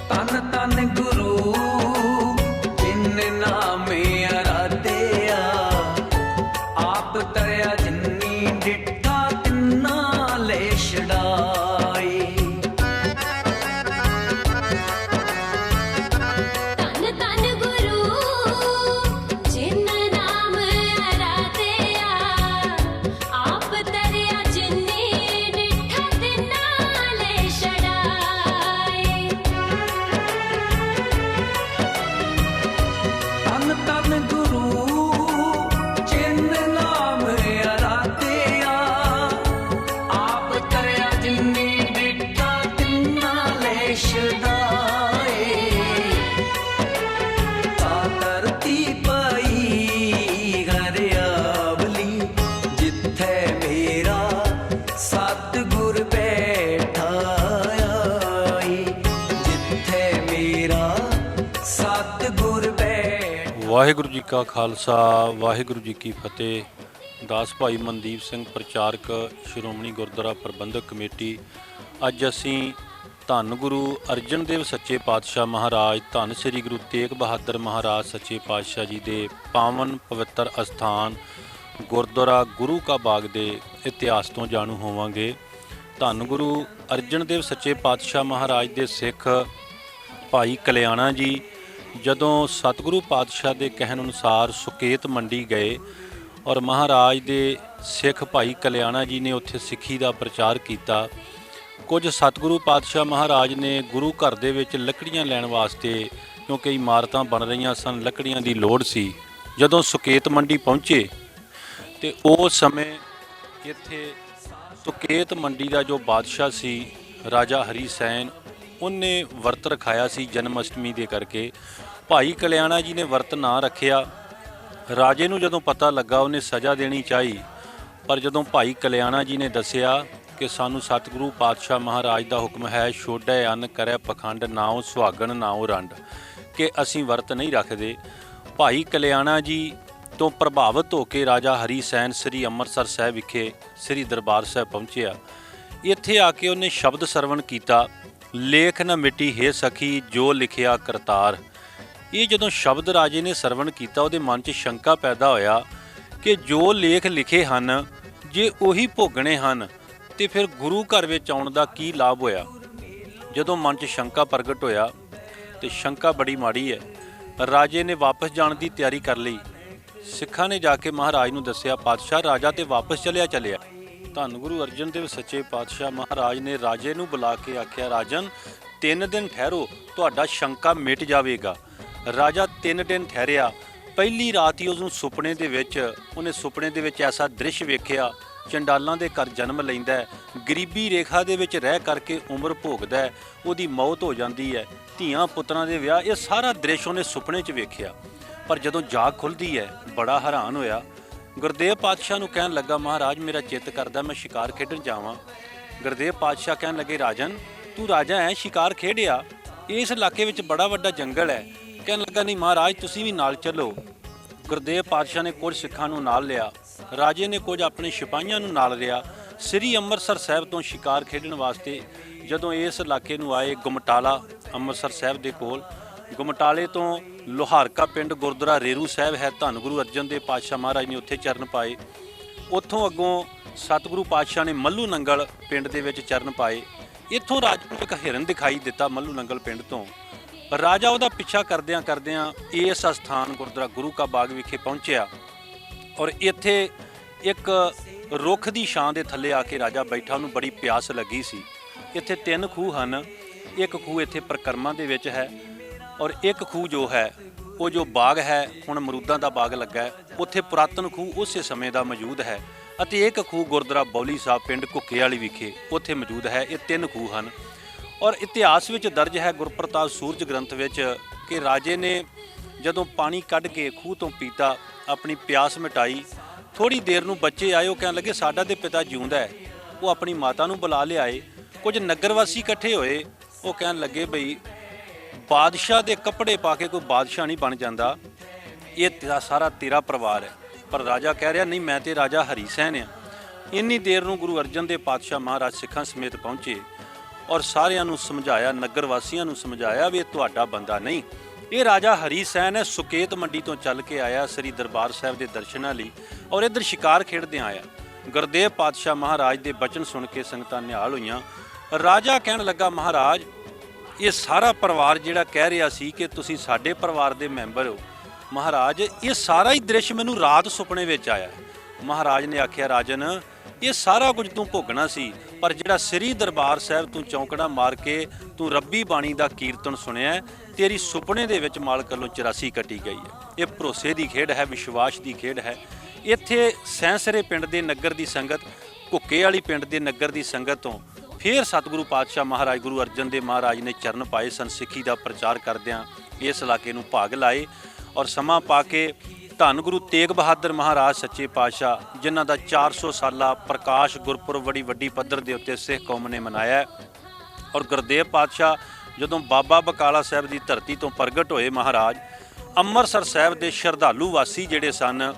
ਤਨ ਤਨ ਗੁਰੂ ਜਿਨ ਨਾਮੇ ਅਰਾਧਿਆ, ਆਪ ਤਰਿਆ ਜਿਨੀ ਡਿਠਾ ਤਿੰਨਾ ਲੈ ਛਡਾਏ। ਧੰਨ ਧੰਨ ਗੁਰੂ ਜਿਨ ਨਾਮ ਅਰਾਧਿਆ, ਆਪ ਤਰਿਆ ਜਿਨੀ ਡਿਠਾ ਤਿੰਨਾ ਲੈ ਛਡਾਏ। ਤਨ ਤਨ ਗੁਰੂ ਜਿਨ ਨਾਮ ਅਰਾਧਿਆ, ਆਪ ਤਰਿਆ ਜਿਨੀ ਡਿਠਾ ਤਿੰਨਾ ਲੈ ਛਡਾਏ। ਤਾ ਧਰਤੀ ਪਾਈ ਹਰਿਆਵਲੀ ਜਿੱਥੇ ਮੇਰਾ ਸਤਿਗੁਰ ਬੈਠਾ ਏ, ਜਿੱਥੇ ਮੇਰਾ ਸਤਿਗੁਰ ਬੈਠਾ। ਵਾਹਿਗੁਰੂ ਜੀ ਕਾ ਖਾਲਸਾ ਵਾਹਿਗੁਰੂ ਜੀ ਕੀ ਫਤਿਹ। ਦਾਸ ਭਾਈ ਮਨਦੀਪ ਸਿੰਘ ਪ੍ਰਚਾਰਕ ਸ਼੍ਰੋਮਣੀ ਗੁਰਦੁਆਰਾ ਪ੍ਰਬੰਧਕ ਕਮੇਟੀ। ਅੱਜ ਅਸੀਂ ਧੰਨ ਗੁਰੂ ਅਰਜਨ ਦੇਵ ਸੱਚੇ ਪਾਤਸ਼ਾਹ ਮਹਾਰਾਜ, ਧੰਨ ਸ੍ਰੀ ਗੁਰੂ ਤੇਗ ਬਹਾਦਰ ਮਹਾਰਾਜ ਸੱਚੇ ਪਾਤਸ਼ਾਹ ਜੀ ਦੇ ਪਾਵਨ ਪਵਿੱਤਰ ਅਸਥਾਨ ਗੁਰਦੁਆਰਾ ਗੁਰੂ ਕਾ ਬਾਗ ਦੇ ਇਤਿਹਾਸ ਤੋਂ ਜਾਣੂ ਹੋਵਾਂਗੇ। ਧੰਨ ਗੁਰੂ ਅਰਜਨ ਦੇਵ ਸੱਚੇ ਪਾਤਸ਼ਾਹ ਮਹਾਰਾਜ ਦੇ ਸਿੱਖ ਭਾਈ ਕਲਿਆਣਾ ਜੀ ਜਦੋਂ ਸਤਿਗੁਰੂ ਪਾਤਸ਼ਾਹ ਦੇ ਕਹਿਣ ਅਨੁਸਾਰ ਸੁਕੇਤ ਮੰਡੀ ਗਏ, ਔਰ ਮਹਾਰਾਜ ਦੇ ਸਿੱਖ ਭਾਈ ਕਲਿਆਣਾ ਜੀ ਨੇ ਉੱਥੇ ਸਿੱਖੀ ਦਾ ਪ੍ਰਚਾਰ ਕੀਤਾ। ਕੁਝ ਸਤਿਗੁਰੂ ਪਾਤਸ਼ਾਹ ਮਹਾਰਾਜ ਨੇ ਗੁਰੂ ਘਰ ਦੇ ਵਿੱਚ ਲੱਕੜੀਆਂ ਲੈਣ ਵਾਸਤੇ, ਕਿਉਂਕਿ ਇਮਾਰਤਾਂ ਬਣ ਰਹੀਆਂ ਸਨ, ਲੱਕੜੀਆਂ ਦੀ ਲੋੜ ਸੀ। ਜਦੋਂ ਸੁਕੇਤ ਮੰਡੀ ਪਹੁੰਚੇ ਤੇ ਉਸ ਸਮੇਂ ਇੱਥੇ ਸੁਕੇਤ ਮੰਡੀ ਦਾ ਜੋ ਬਾਦਸ਼ਾਹ ਸੀ ਰਾਜਾ ਹਰੀ ਸੈਨ, ਉਹਨੇ ਵਰਤ ਰਖਾਇਆ ਸੀ ਜਨਮ ਅਸ਼ਟਮੀ ਦੇ ਕਰਕੇ। ਭਾਈ ਕਲਿਆਣਾ ਜੀ ਨੇ ਵਰਤ ਨਾ ਰੱਖਿਆ। ਰਾਜੇ ਨੂੰ ਜਦੋਂ ਪਤਾ ਲੱਗਾ ਉਹਨੇ ਸਜ਼ਾ ਦੇਣੀ ਚਾਹੀ, ਪਰ ਜਦੋਂ ਭਾਈ ਕਲਿਆਣਾ ਜੀ ਨੇ ਦੱਸਿਆ ਕਿ ਸਾਨੂੰ ਸਤਿਗੁਰੂ ਪਾਤਸ਼ਾਹ ਮਹਾਰਾਜ ਦਾ ਹੁਕਮ ਹੈ, ਛੋੜੈ ਅੰਨ ਕਰੈ ਪਖੰਡ, ਨਾਉ ਸੁਹਾਗਣ ਨਾਉ ਰੰਡ, ਕਿ ਅਸੀਂ ਵਰਤ ਨਹੀਂ ਰੱਖਦੇ। ਭਾਈ ਕਲਿਆਣਾ ਜੀ ਤੋਂ ਪ੍ਰਭਾਵਿਤ ਹੋ ਕੇ ਰਾਜਾ ਹਰੀ ਸੈਨ ਸ੍ਰੀ ਅੰਮ੍ਰਿਤਸਰ ਸਾਹਿਬ ਵਿਖੇ ਸ੍ਰੀ ਦਰਬਾਰ ਸਾਹਿਬ ਪਹੁੰਚਿਆ। ਇੱਥੇ ਆ ਕੇ ਉਹਨੇ ਸ਼ਬਦ ਸਰਵਣ ਕੀਤਾ, ਲੇਖ ਨਾ ਮਿਟੀ ਹੈ ਸਖੀ ਜੋ ਲਿਖਿਆ ਕਰਤਾਰ। ਇਹ ਜਦੋਂ ਸ਼ਬਦ ਰਾਜੇ ਨੇ ਸਰਵਣ ਕੀਤਾ, ਉਹਦੇ ਮਨ 'ਚ ਸ਼ੰਕਾ ਪੈਦਾ ਹੋਇਆ ਕਿ ਜੋ ਲੇਖ ਲਿਖੇ ਹਨ ਜੇ ਉਹੀ ਭੋਗਣੇ ਹਨ ਤੇ ਫਿਰ ਗੁਰੂ ਘਰ ਵਿੱਚ ਆਉਣ ਦਾ ਕੀ ਲਾਭ ਹੋਇਆ। ਜਦੋਂ ਮਨ 'ਚ ਸ਼ੰਕਾ ਪ੍ਰਗਟ ਹੋਇਆ ਤੇ ਸ਼ੰਕਾ ਬੜੀ ਮਾੜੀ ਹੈ, ਰਾਜੇ ਨੇ ਵਾਪਸ ਜਾਣ ਦੀ ਤਿਆਰੀ ਕਰ ਲਈ। ਸਿੱਖਾਂ ਨੇ ਜਾ ਕੇ ਮਹਾਰਾਜ ਨੂੰ ਦੱਸਿਆ, ਪਾਤਸ਼ਾਹ ਰਾਜਾ ਤੇ ਵਾਪਸ ਚੱਲਿਆ। ਧੰਨ ਗੁਰੂ ਅਰਜਨ ਦੇਵ ਸੱਚੇ ਪਾਤਸ਼ਾਹ ਮਹਾਰਾਜ ਨੇ ਰਾਜੇ ਨੂੰ ਬੁਲਾ ਕੇ ਆਖਿਆ, ਰਾਜਨ 3 ਦਿਨ ਠਹਿਰੋ, ਤੁਹਾਡਾ ਸ਼ੰਕਾ ਮਿਟ ਜਾਵੇਗਾ। ਰਾਜਾ 3 ਦਿਨ ਠਹਿਰਿਆ। ਪਹਿਲੀ ਰਾਤ ਹੀ ਉਸਨੂੰ ਸੁਪਨੇ ਦੇ ਵਿੱਚ ਐਸਾ ਦ੍ਰਿਸ਼ ਵੇਖਿਆ, ਚੰਡਾਲਾਂ ਦੇ ਘਰ ਜਨਮ ਲੈਂਦਾ ਹੈ, ਗਰੀਬੀ ਰੇਖਾ ਦੇ ਵਿੱਚ ਰਹਿ ਕਰਕੇ ਉਮਰ ਭੋਗਦਾ ਹੈ, ਉਹਦੀ ਮੌਤ ਹੋ ਜਾਂਦੀ ਹੈ, ਧੀਆਂ ਪੁੱਤਰਾਂ ਦੇ ਵਿਆਹ, ਇਹ ਸਾਰਾ ਦ੍ਰਿਸ਼ ਉਹਨੇ ਸੁਪਨੇ 'ਚ ਵੇਖਿਆ। ਪਰ ਜਦੋਂ ਜਾਗ ਖੁੱਲ੍ਹਦੀ ਹੈ ਬੜਾ ਹੈਰਾਨ ਹੋਇਆ। ਗੁਰਦੇਵ ਪਾਤਸ਼ਾਹ ਨੂੰ ਕਹਿਣ ਲੱਗਾ, ਮਹਾਰਾਜ ਮੇਰਾ ਚਿੱਤ ਕਰਦਾ ਮੈਂ ਸ਼ਿਕਾਰ ਖੇਡਣ ਜਾਵਾਂ। ਗੁਰਦੇਵ ਪਾਤਸ਼ਾਹ ਕਹਿਣ ਲੱਗੇ, ਰਾਜਨ ਤੂੰ ਰਾਜਾ ਹੈ, ਸ਼ਿਕਾਰ ਖੇਡਿਆ, ਇਸ ਇਲਾਕੇ ਵਿੱਚ ਬੜਾ ਵੱਡਾ ਜੰਗਲ ਹੈ। ਕਹਿਣ ਲੱਗਾ, ਨਹੀਂ ਮਹਾਰਾਜ ਤੁਸੀਂ ਵੀ ਨਾਲ ਚੱਲੋ। ਗੁਰਦੇਵ ਪਾਤਸ਼ਾਹ ਨੇ ਕੁਝ ਸਿੱਖਾਂ ਨੂੰ ਨਾਲ ਲਿਆ, ਰਾਜੇ ਨੇ ਕੁਝ ਆਪਣੇ ਸਿਪਾਹੀਆਂ ਨੂੰ ਨਾਲ ਲਿਆ। ਸ੍ਰੀ ਅੰਮ੍ਰਿਤਸਰ ਸਾਹਿਬ ਤੋਂ ਸ਼ਿਕਾਰ ਖੇਡਣ ਵਾਸਤੇ ਜਦੋਂ ਇਸ ਇਲਾਕੇ ਨੂੰ ਆਏ, ਗੁਮਟਾਲਾ ਅੰਮ੍ਰਿਤਸਰ ਸਾਹਿਬ ਦੇ ਕੋਲ, ਗੁਮਟਾਲੇ ਤੋਂ ਲੋਹਾਰਕਾ ਪਿੰਡ ਗੁਰਦੁਆਰਾ ਰੇਰੂ ਸਾਹਿਬ ਹੈ, ਧੰਨ ਗੁਰੂ ਅਰਜਨ ਦੇਵ ਪਾਤਸ਼ਾਹ ਮਹਾਰਾਜ ਨੇ ਉੱਥੇ ਚਰਨ ਪਾਏ। ਉੱਥੋਂ ਅੱਗੋਂ ਸਤਿਗੁਰੂ ਪਾਤਸ਼ਾਹ ਨੇ ਮੱਲੂ ਨੰਗਲ ਪਿੰਡ ਦੇ ਵਿੱਚ ਚਰਨ ਪਾਏ। ਇੱਥੋਂ ਰਾਜੇ ਨੂੰ ਇੱਕ ਹਿਰਨ ਦਿਖਾਈ ਦਿੱਤਾ ਮੱਲੂ ਨੰਗਲ ਪਿੰਡ ਤੋਂ। ਰਾਜਾ ਉਹਦਾ ਪਿੱਛਾ ਕਰਦਿਆਂ ਇਸ ਅਸਥਾਨ ਗੁਰਦੁਆਰਾ ਗੁਰੂ ਕਾ ਬਾਗ ਵਿਖੇ ਪਹੁੰਚਿਆ ਔਰ ਇੱਥੇ ਇੱਕ ਰੁੱਖ ਦੀ ਛਾਂ ਦੇ ਥੱਲੇ ਆ ਕੇ ਰਾਜਾ ਬੈਠਾ। ਉਹਨੂੰ ਬੜੀ ਪਿਆਸ ਲੱਗੀ ਸੀ। ਇੱਥੇ 3 ਖੂਹ ਹਨ। ਇੱਕ ਖੂਹ ਇੱਥੇ ਪਰਿਕਰਮਾ ਦੇ ਵਿੱਚ ਹੈ ਔਰ ਇੱਕ ਖੂਹ ਜੋ ਹੈ ਉਹ ਜੋ ਬਾਗ ਹੈ, ਹੁਣ ਅਮਰੂਦਾਂ ਦਾ ਬਾਗ ਲੱਗਾ ਹੈ, ਉੱਥੇ ਪੁਰਾਤਨ ਖੂਹ ਉਸੇ ਸਮੇਂ ਦਾ ਮੌਜੂਦ ਹੈ। ਅਤੇ ਇੱਕ ਖੂਹ ਗੁਰਦੁਆਰਾ ਬੌਲੀ ਸਾਹਿਬ ਪਿੰਡ ਘੁੱਕੇ ਵਾਲੀ ਵਿਖੇ ਉੱਥੇ ਮੌਜੂਦ ਹੈ। ਇਹ 3 ਖੂਹ ਹਨ ਔਰ ਇਤਿਹਾਸ ਵਿੱਚ ਦਰਜ ਹੈ ਗੁਰਪ੍ਰਤਾਪ ਸੂਰਜ ਗ੍ਰੰਥ ਵਿੱਚ ਕਿ ਰਾਜੇ ਨੇ ਜਦੋਂ ਪਾਣੀ ਕੱਢ ਕੇ ਖੂਹ ਤੋਂ ਪੀਤਾ, ਆਪਣੀ ਪਿਆਸ ਮਿਟਾਈ। ਥੋੜੀ ਦੇਰ ਨੂੰ ਬੱਚੇ ਆਏ, ਉਹ ਕਹਿਣ ਲੱਗੇ ਸਾਡਾ ਤੇ ਪਿਤਾ ਜਿਉਂਦਾ ਹੈ। ਉਹ ਆਪਣੀ ਮਾਤਾ ਨੂੰ ਬੁਲਾ ਲਿਆਏ। ਕੁਝ ਨਗਰ ਵਾਸੀ ਇਕੱਠੇ ਹੋਏ, ਉਹ ਕਹਿਣ ਲੱਗੇ ਬਈ ਬਾਦਸ਼ਾਹ ਦੇ ਕੱਪੜੇ ਪਾ ਕੇ ਕੋਈ ਬਾਦਸ਼ਾਹ ਨਹੀਂ ਬਣ ਜਾਂਦਾ, ਇਹ ਤੇਰਾ ਸਾਰਾ ਤੇਰਾ ਪਰਿਵਾਰ ਹੈ। ਪਰ ਰਾਜਾ ਕਹਿ ਰਿਹਾ ਨਹੀਂ, ਮੈਂ ਤੇ ਰਾਜਾ ਹਰੀ ਸੈਨ ਆ। ਇੰਨੀ ਦੇਰ ਨੂੰ ਗੁਰੂ ਅਰਜਨ ਦੇਵ ਪਾਤਸ਼ਾਹ ਮਹਾਰਾਜ ਸਿੱਖਾਂ ਸਮੇਤ ਪਹੁੰਚੇ ਔਰ ਸਾਰਿਆਂ ਨੂੰ ਸਮਝਾਇਆ, ਨਗਰ ਵਾਸੀਆਂ ਨੂੰ ਸਮਝਾਇਆ ਵੀ ਇਹ ਤੁਹਾਡਾ ਬੰਦਾ ਨਹੀਂ, ਇਹ ਰਾਜਾ ਹਰੀ ਸੈਨ ਹੈ, ਸੁਕੇਤ ਮੰਡੀ ਤੋਂ ਚੱਲ ਕੇ ਆਇਆ ਸ੍ਰੀ ਦਰਬਾਰ ਸਾਹਿਬ ਦੇ ਦਰਸ਼ਨਾਂ ਲਈ ਔਰ ਇੱਧਰ ਸ਼ਿਕਾਰ ਖੇਡਦੇ ਆਇਆ। ਗੁਰਦੇਵ ਪਾਤਸ਼ਾਹ ਮਹਾਰਾਜ ਦੇ ਬਚਨ ਸੁਣ ਕੇ ਸੰਗਤਾਂ ਨਿਹਾਲ ਹੋਈਆਂ। ਰਾਜਾ ਕਹਿਣ ਲੱਗਾ, ਮਹਾਰਾਜ ਇਹ ਸਾਰਾ ਪਰਿਵਾਰ ਜਿਹੜਾ ਕਹਿ ਰਿਹਾ ਸੀ ਕਿ ਤੁਸੀਂ ਸਾਡੇ ਪਰਿਵਾਰ ਦੇ ਮੈਂਬਰ ਹੋ, ਮਹਾਰਾਜ ਇਹ ਸਾਰਾ ਹੀ ਦ੍ਰਿਸ਼ ਮੈਨੂੰ ਰਾਤ ਸੁਪਨੇ ਵਿੱਚ ਆਇਆ। ਮਹਾਰਾਜ ਨੇ ਆਖਿਆ, ਰਾਜਨ ਇਹ ਸਾਰਾ ਕੁਝ ਤੂੰ ਭੋਗਣਾ ਸੀ, ਪਰ ਜਿਹੜਾ ਸ੍ਰੀ ਦਰਬਾਰ ਸਾਹਿਬ ਤੂੰ ਚੌਂਕੜਾ ਮਾਰ ਕੇ ਤੂੰ ਰੱਬੀ ਬਾਣੀ ਦਾ ਕੀਰਤਨ ਸੁਣਿਆ, ਤੇਰੀ ਸੁਪਨੇ ਦੇ ਵਿੱਚ ਮਾਲਕ ਵੱਲੋਂ 84 ਕੱਟੀ ਗਈ ਹੈ। ਇਹ ਭਰੋਸੇ ਦੀ ਖੇਡ ਹੈ, ਵਿਸ਼ਵਾਸ ਦੀ ਖੇਡ ਹੈ। ਇੱਥੇ ਸੈਂਸਰੇ ਪਿੰਡ ਦੇ ਨਗਰ ਦੀ ਸੰਗਤ, ਘੁੱਕੇ ਵਾਲੀ ਪਿੰਡ ਦੇ ਨਗਰ ਦੀ ਸੰਗਤ ਤੋਂ ਫਿਰ ਸਤਿਗੁਰੂ ਪਾਤਸ਼ਾਹ ਮਹਾਰਾਜ ਗੁਰੂ ਅਰਜਨ ਦੇਵ ਮਹਾਰਾਜ ਨੇ ਚਰਨ ਪਾਏ ਸਨ। ਸਿੱਖੀ ਦਾ ਪ੍ਰਚਾਰ ਕਰਦਿਆਂ ਇਸ ਇਲਾਕੇ ਨੂੰ ਭਾਗ ਲਾਏ ਔਰ ਸਮਾਂ ਪਾ ਕੇ ਧੰਨ ਗੁਰੂ ਤੇਗ ਬਹਾਦਰ ਮਹਾਰਾਜ ਸੱਚੇ ਪਾਤਸ਼ਾਹ, ਜਿਨ੍ਹਾਂ ਦਾ 400 ਸਾਲਾ ਪ੍ਰਕਾਸ਼ ਗੁਰਪੁਰਬ ਬੜੀ ਵੱਡੀ ਪੱਧਰ ਦੇ ਉੱਤੇ ਸਿੱਖ ਕੌਮ ਨੇ ਮਨਾਇਆ। ਔਰ ਗੁਰਦੇਵ ਪਾਤਸ਼ਾਹ ਜਦੋਂ ਬਾਬਾ ਬਕਾਲਾ ਸਾਹਿਬ ਦੀ ਧਰਤੀ ਤੋਂ ਪ੍ਰਗਟ ਹੋਏ ਮਹਾਰਾਜ, ਅੰਮ੍ਰਿਤਸਰ ਸਾਹਿਬ ਦੇ ਸ਼ਰਧਾਲੂ ਵਾਸੀ ਜਿਹੜੇ ਸਨ,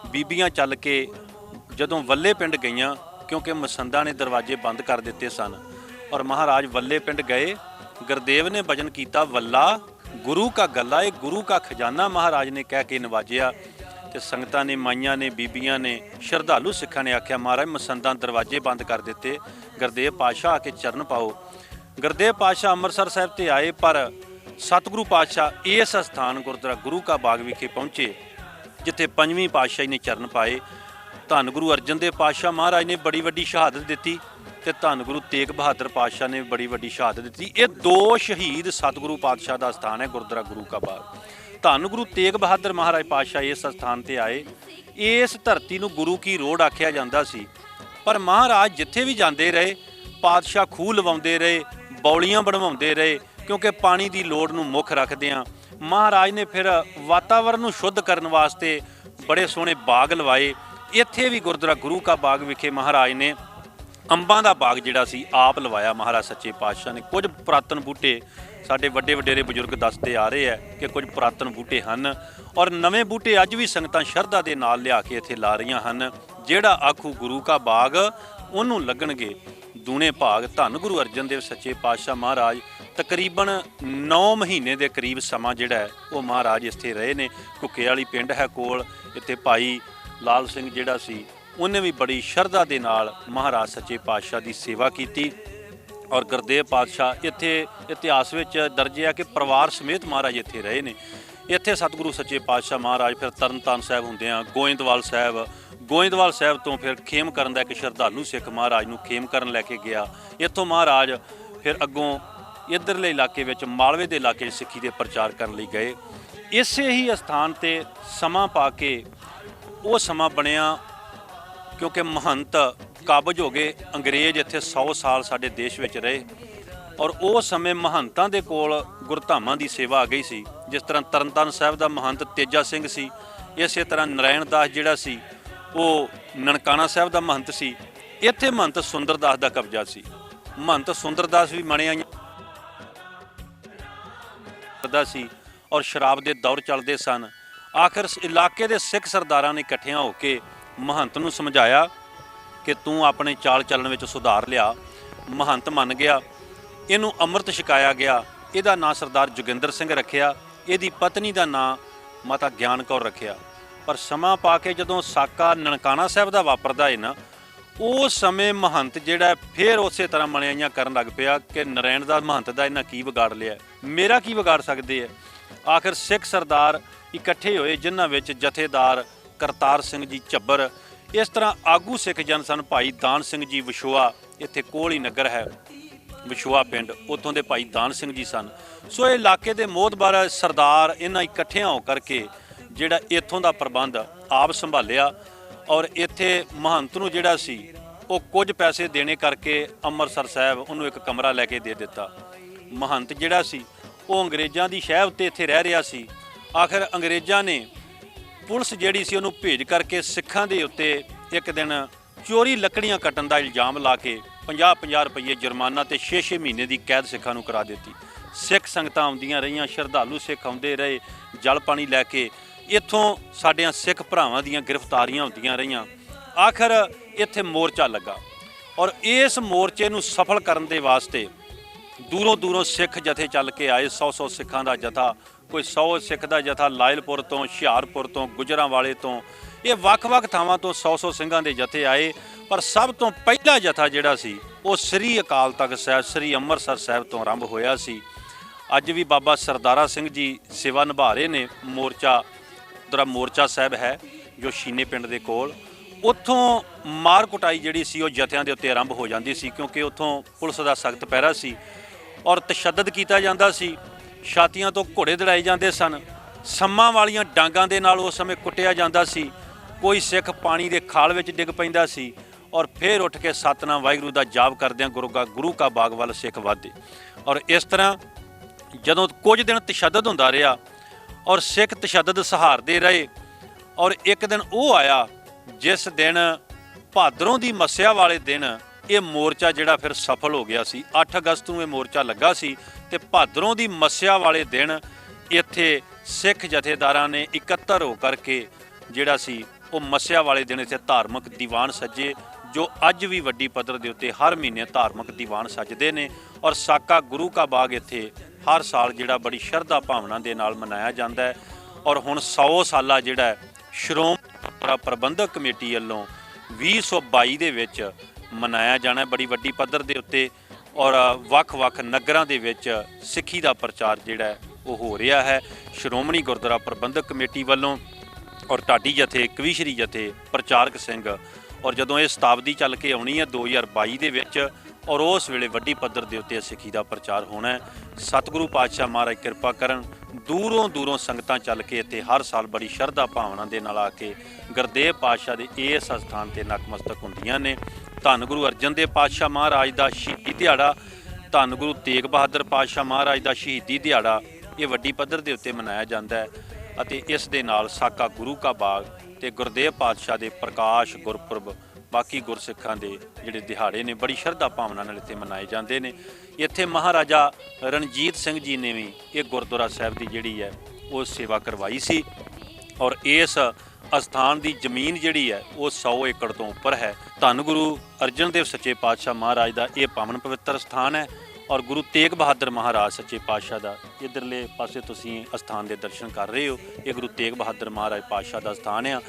ਬੀਬੀਆਂ ਚੱਲ ਕੇ ਜਦੋਂ ਵੱਲੇ ਪਿੰਡ ਗਈਆਂ, ਕਿਉਂਕਿ ਮਸੰਦਾਂ ਨੇ ਦਰਵਾਜ਼ੇ ਬੰਦ ਕਰ ਦਿੱਤੇ ਸਨ ਔਰ ਮਹਾਰਾਜ ਵੱਲੇ ਪਿੰਡ ਗਏ। ਗੁਰਦੇਵ ਨੇ ਭਜਨ ਕੀਤਾ, ਵੱਲਾ ਗੁਰੂ ਕਾ ਗੱਲਾ, ਇਹ ਗੁਰੂ ਕਾ ਖਜ਼ਾਨਾ ਮਹਾਰਾਜ ਨੇ ਕਹਿ ਕੇ ਨਵਾਜਿਆ। ਤੇ ਸੰਗਤਾਂ ਨੇ, ਮਾਈਆਂ ਨੇ, ਬੀਬੀਆਂ ਨੇ, ਸ਼ਰਧਾਲੂ ਸਿੱਖਾਂ ਨੇ ਆਖਿਆ, ਮਹਾਰਾਜ ਮਸੰਦਾਂ ਦਰਵਾਜ਼ੇ ਬੰਦ ਕਰ ਦਿੱਤੇ, ਗੁਰਦੇਵ ਪਾਤਸ਼ਾਹ ਆ ਕੇ ਚਰਨ ਪਾਓ। ਗੁਰਦੇਵ ਪਾਤਸ਼ਾਹ ਅੰਮ੍ਰਿਤਸਰ ਸਾਹਿਬ ਤੇ ਆਏ, ਪਰ ਸਤਿਗੁਰੂ ਪਾਤਸ਼ਾਹ ਇਸ ਅਸਥਾਨ ਗੁਰਦੁਆਰਾ ਗੁਰੂ ਕਾ ਬਾਗ ਵਿਖੇ ਪਹੁੰਚੇ। ਜਿੱਥੇ ਪੰਜਵੀਂ ਪਾਤਸ਼ਾਹੀ ਨੇ ਚਰਨ ਪਾਏ। ਧੰਨ ਗੁਰੂ ਅਰਜਨ ਦੇਵ ਪਾਤਸ਼ਾਹ ਮਹਾਰਾਜ ਨੇ ਬੜੀ ਵੱਡੀ ਸ਼ਹਾਦਤ ਦਿੱਤੀ ਤੇ ਧੰਨ ਗੁਰੂ ਤੇਗ ਬਹਾਦਰ ਪਾਤਸ਼ਾਹ ਨੇ ਬੜੀ ਵੱਡੀ ਸ਼ਹਾਦਤ ਦਿੱਤੀ। ਇਹ ਦੋ ਸ਼ਹੀਦ ਸਤਿਗੁਰੂ ਪਾਤਸ਼ਾਹ ਦਾ ਸਥਾਨ ਹੈ ਗੁਰਦੁਆਰਾ ਗੁਰੂ ਕਾ ਬਾਗ। ਧੰਨ ਗੁਰੂ ਤੇਗ ਬਹਾਦਰ ਮਹਾਰਾਜ ਪਾਤਸ਼ਾਹ ਇਸ ਸਥਾਨ ਤੇ ਆਏ। ਇਸ ਧਰਤੀ ਨੂੰ ਗੁਰੂ ਕੀ ਰੋਡ ਆਖਿਆ ਜਾਂਦਾ ਸੀ, ਪਰ ਮਹਾਰਾਜ ਜਿੱਥੇ ਵੀ ਜਾਂਦੇ ਰਹੇ ਪਾਤਸ਼ਾਹ ਖੂਹ ਲਵਾਉਂਦੇ ਰਹੇ, ਬੌਲੀਆਂ ਬਣਵਾਉਂਦੇ ਰਹੇ, ਕਿਉਂਕਿ ਪਾਣੀ ਦੀ ਲੋੜ ਨੂੰ ਮੁੱਖ ਰੱਖਦਿਆਂ ਮਹਾਰਾਜ ਨੇ ਫਿਰ ਵਾਤਾਵਰਨ ਨੂੰ ਸ਼ੁੱਧ ਕਰਨ ਵਾਸਤੇ ਬੜੇ ਸੋਹਣੇ ਬਾਗ ਲਵਾਏ। ਇੱਥੇ ਵੀ ਗੁਰਦੁਆਰਾ ਗੁਰੂ ਕਾ ਬਾਗ ਵਿਖੇ ਮਹਾਰਾਜ ਨੇ ਅੰਬਾਂ ਦਾ ਬਾਗ ਜਿਹੜਾ ਸੀ ਆਪ ਲਵਾਇਆ ਮਹਾਰਾਜ ਸੱਚੇ ਪਾਤਸ਼ਾਹ ਨੇ। ਕੁਝ ਪੁਰਾਤਨ ਬੂਟੇ ਸਾਡੇ ਵੱਡੇ ਵਡੇਰੇ ਬਜ਼ੁਰਗ ਦੱਸਦੇ ਆ ਰਹੇ ਹੈ ਕਿ ਕੁਝ ਪੁਰਾਤਨ ਬੂਟੇ ਹਨ, ਔਰ ਨਵੇਂ ਬੂਟੇ ਅੱਜ ਵੀ ਸੰਗਤਾਂ ਸ਼ਰਧਾ ਦੇ ਨਾਲ ਲਿਆ ਕੇ ਇੱਥੇ ਲਾ ਰਹੀਆਂ ਹਨ। ਜਿਹੜਾ ਆਖੂ ਗੁਰੂ ਕਾ ਬਾਗ ਉਹਨੂੰ ਲੱਗਣਗੇ ਦੂਣੇ ਭਾਗ। ਧੰਨ ਗੁਰੂ ਅਰਜਨ ਦੇਵ ਸੱਚੇ ਪਾਤਸ਼ਾਹ ਮਹਾਰਾਜ ਤਕਰੀਬਨ 9 ਮਹੀਨੇ ਦੇ ਕਰੀਬ ਸਮਾਂ ਜਿਹੜਾ ਹੈ ਉਹ ਮਹਾਰਾਜ ਇੱਥੇ ਰਹੇ ਨੇ। ਘੁੱਕੇ ਵਾਲੀ ਪਿੰਡ ਹੈ ਕੋਲ, ਇੱਥੇ ਭਾਈ ਲਾਲ ਸਿੰਘ ਜਿਹੜਾ ਸੀ ਉਹਨੇ ਵੀ ਬੜੀ ਸ਼ਰਧਾ ਦੇ ਨਾਲ ਮਹਾਰਾਜ ਸੱਚੇ ਪਾਤਸ਼ਾਹ ਦੀ ਸੇਵਾ ਕੀਤੀ। ਔਰ ਗੁਰਦੇਵ ਪਾਤਸ਼ਾਹ ਇੱਥੇ ਇਤਿਹਾਸ ਵਿੱਚ ਦਰਜ ਹੈ ਕਿ ਪਰਿਵਾਰ ਸਮੇਤ ਮਹਾਰਾਜ ਇੱਥੇ ਰਹੇ ਨੇ। ਇੱਥੇ ਸਤਿਗੁਰੂ ਸੱਚੇ ਪਾਤਸ਼ਾਹ ਮਹਾਰਾਜ ਫਿਰ ਤਰਨਤਾਰਨ ਸਾਹਿਬ ਹੁੰਦਿਆਂ ਗੋਇੰਦਵਾਲ ਸਾਹਿਬ ਤੋਂ ਫਿਰ ਖੇਮ ਕਰਨ ਦਾ ਇੱਕ ਸ਼ਰਧਾਲੂ ਸਿੱਖ ਮਹਾਰਾਜ ਨੂੰ ਖੇਮ ਕਰਨ ਲੈ ਕੇ ਗਿਆ। ਇੱਥੋਂ ਮਹਾਰਾਜ ਫਿਰ ਅੱਗੋਂ ਇੱਧਰਲੇ ਇਲਾਕੇ ਵਿੱਚ ਮਾਲਵੇ ਦੇ ਇਲਾਕੇ 'ਚ ਸਿੱਖੀ ਦੇ ਪ੍ਰਚਾਰ ਕਰਨ ਲਈ ਗਏ। ਇਸੇ ਹੀ ਅਸਥਾਨ ਤੇ ਸਮਾਂ ਪਾ ਕੇ ਉਹ ਸਮਾਂ ਬਣਿਆ ਕਿਉਂਕਿ ਮਹੰਤ ਕਾਬਜ ਹੋ ਗਏ। ਅੰਗਰੇਜ਼ ਇੱਥੇ 100 ਸਾਲ ਸਾਡੇ ਦੇਸ਼ ਵਿੱਚ ਰਹੇ, ਔਰ ਉਸ ਸਮੇਂ ਮਹੰਤਾਂ ਦੇ ਕੋਲ ਗੁਰਧਾਮਾਂ ਦੀ ਸੇਵਾ ਆ ਗਈ ਸੀ। ਜਿਸ ਤਰ੍ਹਾਂ ਤਰਨਤਾਰਨ ਸਾਹਿਬ ਦਾ ਮਹੰਤ ਤੇਜਾ ਸਿੰਘ ਸੀ, ਇਸੇ ਤਰ੍ਹਾਂ ਨਰਾਇਣ ਦਾਸ ਜਿਹੜਾ ਸੀ ਉਹ ਨਨਕਾਣਾ ਸਾਹਿਬ ਦਾ ਮਹੰਤ ਸੀ। ਇੱਥੇ ਮਹੰਤ ਸੁੰਦਰਦਾਸ ਦਾ ਕਬਜ਼ਾ ਸੀ। ਮਹੰਤ ਸੁੰਦਰਦਾਸ ਵੀ ਮੰਨਿਆ ਜਾਂਦਾ ਸੀ ਔਰ ਸ਼ਰਾਬ ਦੇ ਦੌਰ ਚੱਲਦੇ ਸਨ। ਆਖਿਰ ਇਲਾਕੇ ਦੇ ਸਿੱਖ ਸਰਦਾਰਾਂ ਨੇ ਇਕੱਠਿਆਂ ਹੋ ਕੇ ਮਹੰਤ ਨੂੰ ਸਮਝਾਇਆ ਕਿ ਤੂੰ ਆਪਣੇ ਚਾਲ ਚੱਲਣ ਵਿੱਚ ਸੁਧਾਰ ਲਿਆ। ਮਹੰਤ ਮੰਨ ਗਿਆ, ਇਹਨੂੰ ਅੰਮ੍ਰਿਤ ਛਕਾਇਆ ਗਿਆ। ਇਹਦਾ ਨਾਂ ਸਰਦਾਰ ਜੋਗਿੰਦਰ ਸਿੰਘ ਰੱਖਿਆ, ਇਹਦੀ ਪਤਨੀ ਦਾ ਨਾਂ ਮਾਤਾ ਗਿਆਨ ਕੌਰ ਰੱਖਿਆ। ਪਰ ਸਮਾਂ ਪਾ ਕੇ ਜਦੋਂ ਸਾਕਾ ਨਨਕਾਣਾ ਸਾਹਿਬ ਦਾ ਵਾਪਰਦਾ ਹੈ ਨਾ, ਉਸ ਸਮੇਂ ਮਹੰਤ ਜਿਹੜਾ ਫਿਰ ਉਸੇ ਤਰ੍ਹਾਂ ਮਣਿਆਈਆਂ ਕਰਨ ਲੱਗ ਪਿਆ ਕਿ ਨਰਾਇਣ ਦਾ ਮਹੰਤ ਦਾ ਇਹਨਾਂ ਕੀ ਵਿਗਾੜ ਲਿਆ, ਮੇਰਾ ਕੀ ਵਿਗਾੜ ਸਕਦੇ ਹੈ। ਆਖਿਰ ਸਿੱਖ ਸਰਦਾਰ ਇਕੱਠੇ ਹੋਏ, ਜਿਨ੍ਹਾਂ ਵਿੱਚ ਜਥੇਦਾਰ ਕਰਤਾਰ ਸਿੰਘ ਜੀ ਝੱਬਰ, ਇਸ ਤਰ੍ਹਾਂ ਆਗੂ ਸਿੱਖ ਜਨ ਸਨ। ਭਾਈ ਦਾਨ ਸਿੰਘ ਜੀ ਵਿਛੋਆ, ਇੱਥੇ ਕੋਲ ਹੀ ਨਗਰ ਹੈ ਵਿਛੋਆ ਪਿੰਡ, ਉੱਥੋਂ ਦੇ ਭਾਈ ਦਾਨ ਸਿੰਘ ਜੀ ਸਨ। ਸੋ ਇਹ ਇਲਾਕੇ ਦੇ ਮੋਹਤਬਾਰ ਸਰਦਾਰ ਇਹਨਾਂ ਇਕੱਠਿਆਂ ਹੋ ਕਰਕੇ ਜਿਹੜਾ ਇੱਥੋਂ ਦਾ ਪ੍ਰਬੰਧ ਆਪ ਸੰਭਾਲਿਆ। ਔਰ ਇੱਥੇ ਮਹੰਤ ਨੂੰ ਜਿਹੜਾ ਸੀ ਉਹ ਕੁਝ ਪੈਸੇ ਦੇਣੇ ਕਰਕੇ ਅੰਮ੍ਰਿਤਸਰ ਸਾਹਿਬ ਉਹਨੂੰ ਇੱਕ ਕਮਰਾ ਲੈ ਕੇ ਦੇ ਦਿੱਤਾ। ਮਹੰਤ ਜਿਹੜਾ ਸੀ ਉਹ ਅੰਗਰੇਜ਼ਾਂ ਦੀ ਸ਼ਹਿ ਉੱਤੇ ਇੱਥੇ ਰਹਿ ਰਿਹਾ ਸੀ। ਆਖਿਰ ਅੰਗਰੇਜ਼ਾਂ ਨੇ ਪੁਲਿਸ ਜਿਹੜੀ ਸੀ ਉਹਨੂੰ ਭੇਜ ਕਰਕੇ ਸਿੱਖਾਂ ਦੇ ਉੱਤੇ ਇੱਕ ਦਿਨ ਚੋਰੀ ਲੱਕੜੀਆਂ ਕੱਟਣ ਦਾ ਇਲਜ਼ਾਮ ਲਾ ਕੇ 50-50 ਰੁਪਏ ਜੁਰਮਾਨਾ ਤੇ 6-6 ਮਹੀਨੇ ਦੀ ਕੈਦ ਸਿੱਖਾਂ ਨੂੰ ਕਰਾ ਦਿੱਤੀ। ਸਿੱਖ ਸੰਗਤਾਂ ਆਉਂਦੀਆਂ ਰਹੀਆਂ, ਸ਼ਰਧਾਲੂ ਸਿੱਖ ਆਉਂਦੇ ਰਹੇ ਜਲ ਪਾਣੀ ਲੈ ਕੇ। ਇੱਥੋਂ ਸਾਡਿਆਂ ਸਿੱਖ ਭਰਾਵਾਂ ਦੀਆਂ ਗ੍ਰਿਫਤਾਰੀਆਂ ਹੁੰਦੀਆਂ ਰਹੀਆਂ। ਆਖਿਰ ਇੱਥੇ ਮੋਰਚਾ ਲੱਗਾ ਔਰ ਇਸ ਮੋਰਚੇ ਨੂੰ ਸਫਲ ਕਰਨ ਦੇ ਵਾਸਤੇ ਦੂਰੋਂ ਸਿੱਖ ਜਥੇ ਚੱਲ ਕੇ ਆਏ। 100 ਸਿੱਖਾਂ ਦਾ ਜਥਾ, ਕੋਈ 100 ਸਿੱਖ ਦਾ ਜਥਾ ਲਾਇਲਪੁਰ ਤੋਂ, ਹੁਸ਼ਿਆਰਪੁਰ ਤੋਂ, ਗੁਜਰਾਂਵਾਲੇ ਤੋਂ, ਇਹ ਵੱਖ-ਵੱਖ ਥਾਵਾਂ ਤੋਂ 100 ਸਿੰਘਾਂ ਦੇ ਜਥੇ ਆਏ। ਪਰ ਸਭ ਤੋਂ ਪਹਿਲਾ ਜਥਾ ਜਿਹੜਾ ਸੀ ਉਹ ਸ੍ਰੀ ਅਕਾਲ ਤਖਤ ਸਾਹਿਬ, ਸ੍ਰੀ ਅੰਮ੍ਰਿਤਸਰ ਸਾਹਿਬ ਤੋਂ ਆਰੰਭ ਹੋਇਆ ਸੀ। ਅੱਜ ਵੀ ਬਾਬਾ ਸਰਦਾਰਾ ਸਿੰਘ ਜੀ ਸੇਵਾ ਨਿਭਾ ਰਹੇ ਨੇ। ਮੋਰਚਾ ਸਾਹਿਬ ਹੈ ਜੋ ਸ਼ੀਨੇ ਪਿੰਡ ਦੇ ਕੋਲ, ਉੱਥੋਂ ਮਾਰ ਕੁਟਾਈ ਜਿਹੜੀ ਸੀ ਉਹ ਜਥਿਆਂ ਦੇ ਉੱਤੇ ਆਰੰਭ ਹੋ ਜਾਂਦੀ ਸੀ, ਕਿਉਂਕਿ ਉੱਥੋਂ ਪੁਲਿਸ ਦਾ ਸਖਤ ਪਹਿਰਾ ਸੀ ਔਰ ਤਸ਼ੱਦਦ ਕੀਤਾ ਜਾਂਦਾ ਸੀ। ਛਾਤੀਆਂ ਤੋਂ ਘੋੜੇ ਦੜਾਏ ਜਾਂਦੇ ਸਨ, ਸੰਮਾਂ ਵਾਲੀਆਂ ਡਾਂਗਾਂ ਦੇ ਨਾਲ ਉਸ ਸਮੇਂ ਕੁੱਟਿਆ ਜਾਂਦਾ ਸੀ। ਕੋਈ ਸਿੱਖ ਪਾਣੀ ਦੇ ਖਾਲ ਵਿੱਚ ਡਿੱਗ ਪੈਂਦਾ ਸੀ ਔਰ ਫਿਰ ਉੱਠ ਕੇ ਸਤਨਾਮ ਵਾਹਿਗੁਰੂ ਦਾ ਜਾਪ ਕਰਦਿਆਂ ਗੁਰੂ ਕਾ ਬਾਗ ਵੱਲ ਸਿੱਖ ਵਧਦੇ। ਔਰ ਇਸ ਤਰ੍ਹਾਂ ਜਦੋਂ ਕੁਝ ਦਿਨ ਤਸ਼ੱਦਦ ਹੁੰਦਾ ਰਿਹਾ ਔਰ ਸਿੱਖ ਤਸ਼ੱਦਦ ਸਹਾਰਦੇ ਰਹੇ, ਔਰ ਇੱਕ ਦਿਨ ਉਹ ਆਇਆ ਜਿਸ ਦਿਨ ਭਾਦਰੋਂ ਦੀ ਮੱਸਿਆ ਵਾਲੇ ਦਿਨ ਇਹ ਮੋਰਚਾ ਜਿਹੜਾ ਫਿਰ ਸਫਲ ਹੋ ਗਿਆ ਸੀ। 8 ਅਗਸਤ ਨੂੰ ਇਹ ਮੋਰਚਾ ਲੱਗਾ ਸੀ ਤੇ ਭਾਦਰੋਂ ਦੀ ਮੱਸਿਆ ਵਾਲੇ ਦਿਨ ਇੱਥੇ ਸਿੱਖ ਜਥੇਦਾਰਾਂ ਨੇ ਇਕੱਤਰ ਹੋ ਕਰਕੇ ਜਿਹੜਾ ਸੀ ਉਹ ਮੱਸਿਆ ਵਾਲੇ ਦਿਨ ਇੱਥੇ ਧਾਰਮਿਕ ਦੀਵਾਨ ਸੱਜੇ, ਜੋ ਅੱਜ ਵੀ ਵੱਡੀ ਪੱਧਰ ਦੇ ਉੱਤੇ ਹਰ ਮਹੀਨੇ ਧਾਰਮਿਕ ਦੀਵਾਨ ਸੱਜਦੇ ਨੇ। ਔਰ ਸਾਕਾ ਗੁਰੂ ਕਾ ਬਾਗ ਇੱਥੇ ਹਰ ਸਾਲ ਜਿਹੜਾ ਬੜੀ ਸ਼ਰਧਾ ਭਾਵਨਾ ਦੇ ਨਾਲ ਮਨਾਇਆ ਜਾਂਦਾ ਹੈ। ਔਰ ਹੁਣ 100 ਸਾਲਾ ਜਿਹੜਾ ਸ਼੍ਰੋਮਣੀ ਪ੍ਰਬੰਧਕ ਕਮੇਟੀ ਵੱਲੋਂ 2022 ਦੇ ਵਿੱਚ ਮਨਾਇਆ ਜਾਣਾ ਬੜੀ ਵੱਡੀ ਪੱਧਰ ਦੇ ਉੱਤੇ। ਔਰ ਵੱਖ-ਵੱਖ ਨਗਰਾਂ ਦੇ ਵਿੱਚ ਸਿੱਖੀ ਦਾ ਪ੍ਰਚਾਰ ਜਿਹੜਾ ਉਹ ਹੋ ਰਿਹਾ ਹੈ ਸ਼੍ਰੋਮਣੀ ਗੁਰਦੁਆਰਾ ਪ੍ਰਬੰਧਕ ਕਮੇਟੀ ਵੱਲੋਂ। ਔਰ ਢਾਡੀ ਜਥੇ, ਕਵੀਸ਼ਰੀ ਜਥੇ, ਪ੍ਰਚਾਰਕ ਸਿੰਘ। ਔਰ ਜਦੋਂ ਇਹ ਸ਼ਤਾਬਦੀ ਚੱਲ ਕੇ ਆਉਣੀ ਹੈ 2022 ਦੇ ਵਿੱਚ, ਔਰ ਉਸ ਵੇਲੇ ਵੱਡੀ ਪੱਧਰ ਦੇ ਉੱਤੇ ਸਿੱਖੀ ਦਾ ਪ੍ਰਚਾਰ ਹੋਣਾ ਹੈ। ਸਤਿਗੁਰੂ ਪਾਤਸ਼ਾਹ ਮਹਾਰਾਜ ਕਿਰਪਾ ਕਰਨ, ਦੂਰੋਂ ਦੂਰੋਂ ਸੰਗਤਾਂ ਚੱਲ ਕੇ ਇੱਥੇ ਹਰ ਸਾਲ ਬੜੀ ਸ਼ਰਧਾ ਭਾਵਨਾ ਦੇ ਨਾਲ ਆ ਕੇ ਗੁਰਦੇਵ ਪਾਤਸ਼ਾਹ ਦੇ ਇਸ ਅਸਥਾਨ ਤੇ ਨਤਮਸਤਕ ਹੁੰਦੀਆਂ ਨੇ। ਧੰਨ ਗੁਰੂ ਅਰਜਨ ਦੇਵ ਪਾਤਸ਼ਾਹ ਮਹਾਰਾਜ ਦਾ ਸ਼ਹੀਦੀ ਦਿਹਾੜਾ, ਧੰਨ ਗੁਰੂ ਤੇਗ ਬਹਾਦਰ ਪਾਤਸ਼ਾਹ ਮਹਾਰਾਜ ਦਾ ਸ਼ਹੀਦੀ ਦਿਹਾੜਾ ਇਹ ਵੱਡੀ ਪੱਧਰ ਦੇ ਉੱਤੇ ਮਨਾਇਆ ਜਾਂਦਾ ਹੈ। ਅਤੇ ਇਸ ਦੇ ਨਾਲ ਸਾਕਾ ਗੁਰੂ ਕਾ ਬਾਗ ਤੇ ਗੁਰਦੇਵ ਪਾਤਸ਼ਾਹ ਦੇ ਪ੍ਰਕਾਸ਼ ਗੁਰਪੁਰਬ, ਬਾਕੀ ਗੁਰਸਿੱਖਾਂ ਦੇ ਜਿਹੜੇ ਦਿਹਾੜੇ ਨੇ ਬੜੀ ਸ਼ਰਧਾ ਭਾਵਨਾ ਨਾਲ ਇੱਥੇ ਮਨਾਏ ਜਾਂਦੇ ਨੇ। ਇੱਥੇ ਮਹਾਰਾਜਾ ਰਣਜੀਤ ਸਿੰਘ ਜੀ ਨੇ ਵੀ ਇਹ ਗੁਰਦੁਆਰਾ ਸਾਹਿਬ ਦੀ ਜਿਹੜੀ ਹੈ ਉਹ ਸੇਵਾ ਕਰਵਾਈ ਸੀ। ਔਰ ਇਸ ਅਸਥਾਨ ਦੀ ਜ਼ਮੀਨ ਜਿਹੜੀ ਹੈ ਉਹ 100 ਏਕੜ ਤੋਂ ਉੱਪਰ ਹੈ। ਧੰਨ ਗੁਰੂ ਅਰਜਨ ਦੇਵ ਸੱਚੇ ਪਾਤਸ਼ਾਹ ਮਹਾਰਾਜ ਦਾ ਇਹ ਪਾਵਨ ਪਵਿੱਤਰ ਸਥਾਨ ਹੈ। ਔਰ ਗੁਰੂ ਤੇਗ ਬਹਾਦਰ ਮਹਾਰਾਜ ਸੱਚੇ ਪਾਤਸ਼ਾਹ ਦਾ ਇੱਧਰਲੇ ਪਾਸੇ ਤੁਸੀਂ ਅਸਥਾਨ ਦੇ ਦਰਸ਼ਨ ਕਰ ਰਹੇ ਹੋ, ਇਹ ਗੁਰੂ ਤੇਗ ਬਹਾਦਰ ਮਹਾਰਾਜ ਪਾਤਸ਼ਾਹ ਦਾ ਸਥਾਨ ਆ।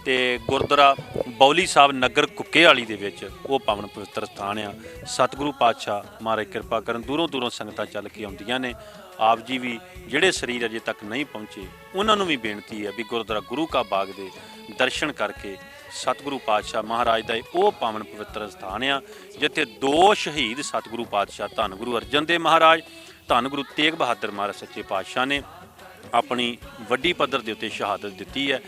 ਤੇ ਗੁਰਦੁਆਰਾ ਬੌਲੀ ਸਾਹਿਬ ਨਗਰ ਕੁੱਕੇ ਵਾਲੀ ਦੇ ਵਿੱਚ ਉਹ ਪਾਵਨ ਪਵਿੱਤਰ ਸਥਾਨ ਆ। ਸਤਿਗੁਰੂ ਪਾਤਸ਼ਾਹ ਮਹਾਰਾਜ ਕਿਰਪਾ ਕਰਨ, ਦੂਰੋਂ ਦੂਰੋਂ ਸੰਗਤਾਂ ਚੱਲ ਕੇ ਆਉਂਦੀਆਂ ਨੇ। ਆਪ ਜੀ ਵੀ ਜਿਹੜੇ ਸਰੀਰ ਅਜੇ ਤੱਕ ਨਹੀਂ ਪਹੁੰਚੇ ਉਹਨਾਂ ਨੂੰ ਵੀ ਬੇਨਤੀ ਹੈ ਵੀ ਗੁਰਦੁਆਰਾ ਗੁਰੂ ਕਾ ਬਾਗ ਦੇ ਦਰਸ਼ਨ ਕਰਕੇ ਸਤਿਗੁਰੂ ਪਾਤਸ਼ਾਹ ਮਹਾਰਾਜ ਦਾ ਉਹ ਪਾਵਨ ਪਵਿੱਤਰ ਸਥਾਨ ਆ ਜਿੱਥੇ ਦੋ ਸ਼ਹੀਦ ਸਤਿਗੁਰੂ ਪਾਤਸ਼ਾਹ ਧੰਨ ਗੁਰੂ ਅਰਜਨ ਦੇਵ ਮਹਾਰਾਜ, ਧੰਨ ਗੁਰੂ ਤੇਗ ਬਹਾਦਰ ਮਹਾਰਾਜ ਸੱਚੇ ਪਾਤਸ਼ਾਹ ਨੇ ਆਪਣੀ ਵੱਡੀ ਪੱਧਰ ਦੇ ਉੱਤੇ ਸ਼ਹਾਦਤ ਦਿੱਤੀ ਹੈ।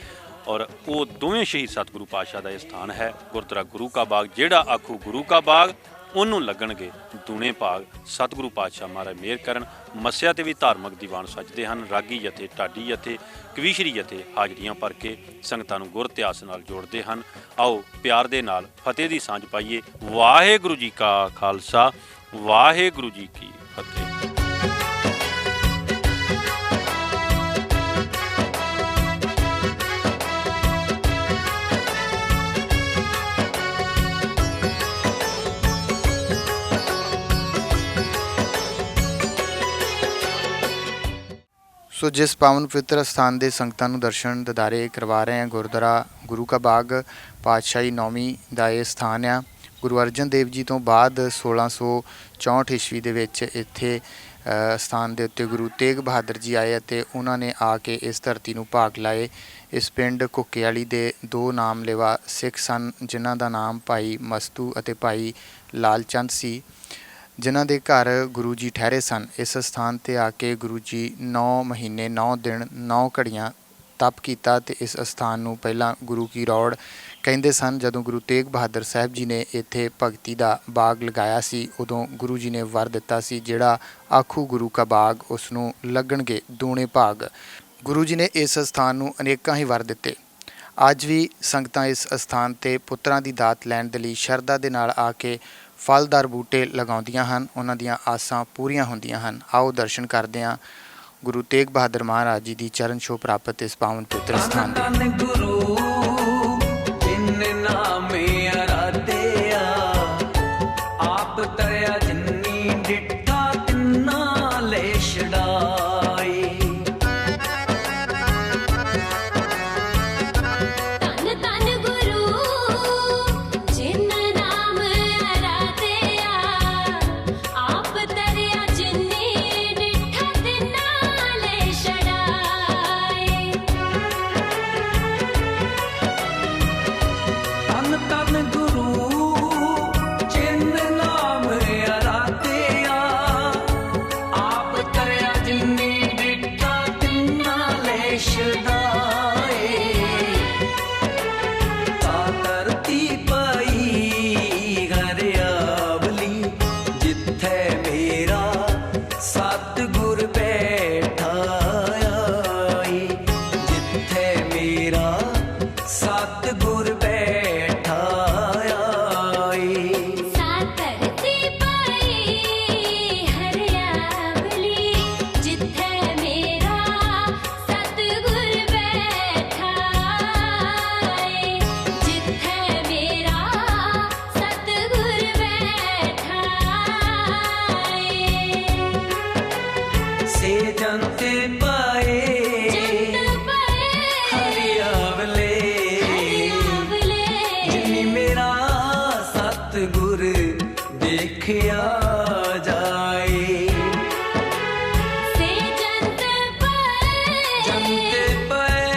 ਔਰ ਉਹ ਦੋਵੇਂ ਸ਼ਹੀਦ ਸਤਿਗੁਰੂ ਪਾਤਸ਼ਾਹ ਦਾ ਇਹ ਸਥਾਨ ਹੈ ਗੁਰਦੁਆਰਾ ਗੁਰੂ ਕਾ ਬਾਗ। ਜਿਹੜਾ ਆਖੂ ਗੁਰੂ ਕਾ ਬਾਗ ਉਹਨੂੰ ਲੱਗਣਗੇ ਦੂਣੇ ਭਾਗ। ਸਤਿਗੁਰੂ ਪਾਤਸ਼ਾਹ ਮਹਾਰਾਜ ਮਿਹਰ ਕਰਨ। ਮੱਸਿਆ ਤੇ ਵੀ ਧਾਰਮਿਕ ਦੀਵਾਨ ਸੱਜਦੇ ਹਨ। ਰਾਗੀ ਜਥੇ, ਢਾਡੀ ਜਥੇ, ਕਵੀਸ਼ਰੀ ਜਥੇ ਹਾਜ਼ਰੀਆਂ ਭਰ ਕੇ ਸੰਗਤਾਂ ਨੂੰ ਗੁਰ ਇਤਿਹਾਸ ਨਾਲ ਜੋੜਦੇ ਹਨ। ਆਓ ਪਿਆਰ ਦੇ ਨਾਲ ਫਤਿਹ ਦੀ ਸਾਂਝ ਪਾਈਏ। ਵਾਹਿਗੁਰੂ ਜੀ ਕਾ ਖਾਲਸਾ, ਵਾਹਿਗੁਰੂ ਜੀ ਕੀ ਫਤਿਹ। ਸੋ ਜਿਸ ਪਾਵਨ ਪਵਿੱਤਰ ਸਥਾਨ ਦੇ ਸੰਗਤਾਂ ਨੂੰ ਦਰਸ਼ਨ ਦਿਦਾਰੇ ਕਰਵਾ ਰਹੇ ਹਾਂ, ਗੁਰਦੁਆਰਾ ਗੁਰੂ ਕਾ ਬਾਗ ਪਾਤਸ਼ਾਹੀ ਨੌਵੀਂ ਦਾ ਇਹ ਸਥਾਨ ਆ। ਗੁਰੂ ਅਰਜਨ ਦੇਵ ਜੀ ਤੋਂ ਬਾਅਦ 1664 ਈਸਵੀ ਦੇ ਵਿੱਚ ਇੱਥੇ ਸਥਾਨ ਦੇ ਉੱਤੇ ਗੁਰੂ ਤੇਗ ਬਹਾਦਰ ਜੀ ਆਏ ਅਤੇ ਉਹਨਾਂ ਨੇ ਆ ਕੇ ਇਸ ਧਰਤੀ ਨੂੰ ਭਾਗ ਲਾਏ। ਇਸ ਪਿੰਡ ਕੁੱਕੇ ਵਾਲੀ ਦੇ ਦੋ ਨਾਮਲੇਵਾ ਸਿੱਖ ਸਨ ਜਿਨ੍ਹਾਂ ਦਾ ਨਾਮ ਭਾਈ ਮਸਤੂ ਅਤੇ ਭਾਈ ਲਾਲ ਚੰਦ ਸੀ, ਜਿਨ੍ਹਾਂ ਦੇ ਘਰ ਗੁਰੂ ਜੀ ਠਹਿਰੇ ਸਨ। ਇਸ ਸਥਾਨ 'ਤੇ ਆ ਕੇ ਗੁਰੂ ਜੀ 9 ਮਹੀਨੇ 9 ਦਿਨ 9 ਘੜੀਆਂ ਤਪ ਕੀਤਾ ਅਤੇ ਇਸ ਅਸਥਾਨ ਨੂੰ ਪਹਿਲਾਂ ਗੁਰੂ ਕੀ ਰੌੜ ਕਹਿੰਦੇ ਸਨ। ਜਦੋਂ ਗੁਰੂ ਤੇਗ ਬਹਾਦਰ ਸਾਹਿਬ ਜੀ ਨੇ ਇੱਥੇ ਭਗਤੀ ਦਾ ਬਾਗ ਲਗਾਇਆ ਸੀ, ਉਦੋਂ ਗੁਰੂ ਜੀ ਨੇ ਵਰ ਦਿੱਤਾ ਸੀ ਜਿਹੜਾ ਆਖੂ ਗੁਰੂ ਕਾ ਬਾਗ ਉਸ ਨੂੰ ਲੱਗਣਗੇ ਦੂਣੇ ਭਾਗ। ਗੁਰੂ ਜੀ ਨੇ ਇਸ ਅਸਥਾਨ ਨੂੰ ਅਨੇਕਾਂ ਹੀ ਵਰ ਦਿੱਤੇ। ਅੱਜ ਵੀ ਸੰਗਤਾਂ ਇਸ ਅਸਥਾਨ 'ਤੇ ਪੁੱਤਰਾਂ ਦੀ ਦਾਤ ਲੈਣ ਦੇ ਲਈ ਸ਼ਰਧਾ ਦੇ ਨਾਲ ਆ ਕੇ ਫਲਦਾਰ ਬੂਟੇ ਲਗਾਉਂਦੀਆਂ ਹਨ। ਉਹਨਾਂ ਦੀਆਂ ਆਸਾਂ ਪੂਰੀਆਂ ਹੁੰਦੀਆਂ ਹਨ। ਆਓ ਦਰਸ਼ਨ ਕਰਦੇ ਹਾਂ ਗੁਰੂ ਤੇਗ ਬਹਾਦਰ ਮਹਾਰਾਜ ਜੀ ਦੀ ਚਰਨ ਛੋਹ ਪ੍ਰਾਪਤ ਇਸ ਪਾਵਨ ਪਵਿੱਤਰ ਸਥਾਨ ਦੇ। ਗੁਰੂ ਜਿਨ ਨਾਮੇ ਅਰਾਧਿਆ, ਆਪ ਤਰਿਆ ਜਿਨੀ ਡਿਠਾ ਤਿੰਨਾ ਲੈ ਛਡਾਈ। ਤਨ ਤਨ ਗੁਰੂ ਜਿਨ ਨਾਮ ਅਰਾਧਿਆ, ਆਪ ਤਰਿਆ ਜਿਨੀ ਡਿਠਾ ਤਿੰਨਾ ਲੈ ਛਡਾਈ। ਤਨ ਤਨ ਗੁਰੂ ਜਿਨ ਨਾਮ ਅਰਾਧਿਆ, ਆਪ ਤਰਿਆ ਜਿਨੀ ਡਿਠਾ ਤਿੰਨਾ ਲੈ ਛਡਾਈ। ਤਾ ਧਰਤੀ ਪਈ ਹਰਿਆਵਲੀ, ਜਿੱਥੇ ਮੇਰਾ ਸਤਿਗੁਰ ਬੈਠਾ ਆਈ। ਜਿੱਥੇ ਮੇਰਾ ਸਤਿਗੁਰ ਬੈਠਾ ਆਈ। ਧਰਤੀ ਪਈ ਹਰਿਆਵਲੀ, ਜਿੱਥੇ ਮੇਰਾ ਸਤਿਗੁਰ ਬੈਠਾ ਏ। ਜਿੱਥੇ ਮੇਰਾ ਸਤਿਗੁਰ ਬੈਠਾ ਏ। ਸੇ ਜੰਤੇ ਪਾਏ ਜੰਤ ਪਏ ਹਰਿਆਵਲੇ, ਜਿਨੀ ਮੇਰਾ ਸਤਿਗੁਰ ਦੇਖਿਆ ਜਾਏ। ਸੇ ਜੰਤ ਪਏ ਜੰਤੇ ਪਏ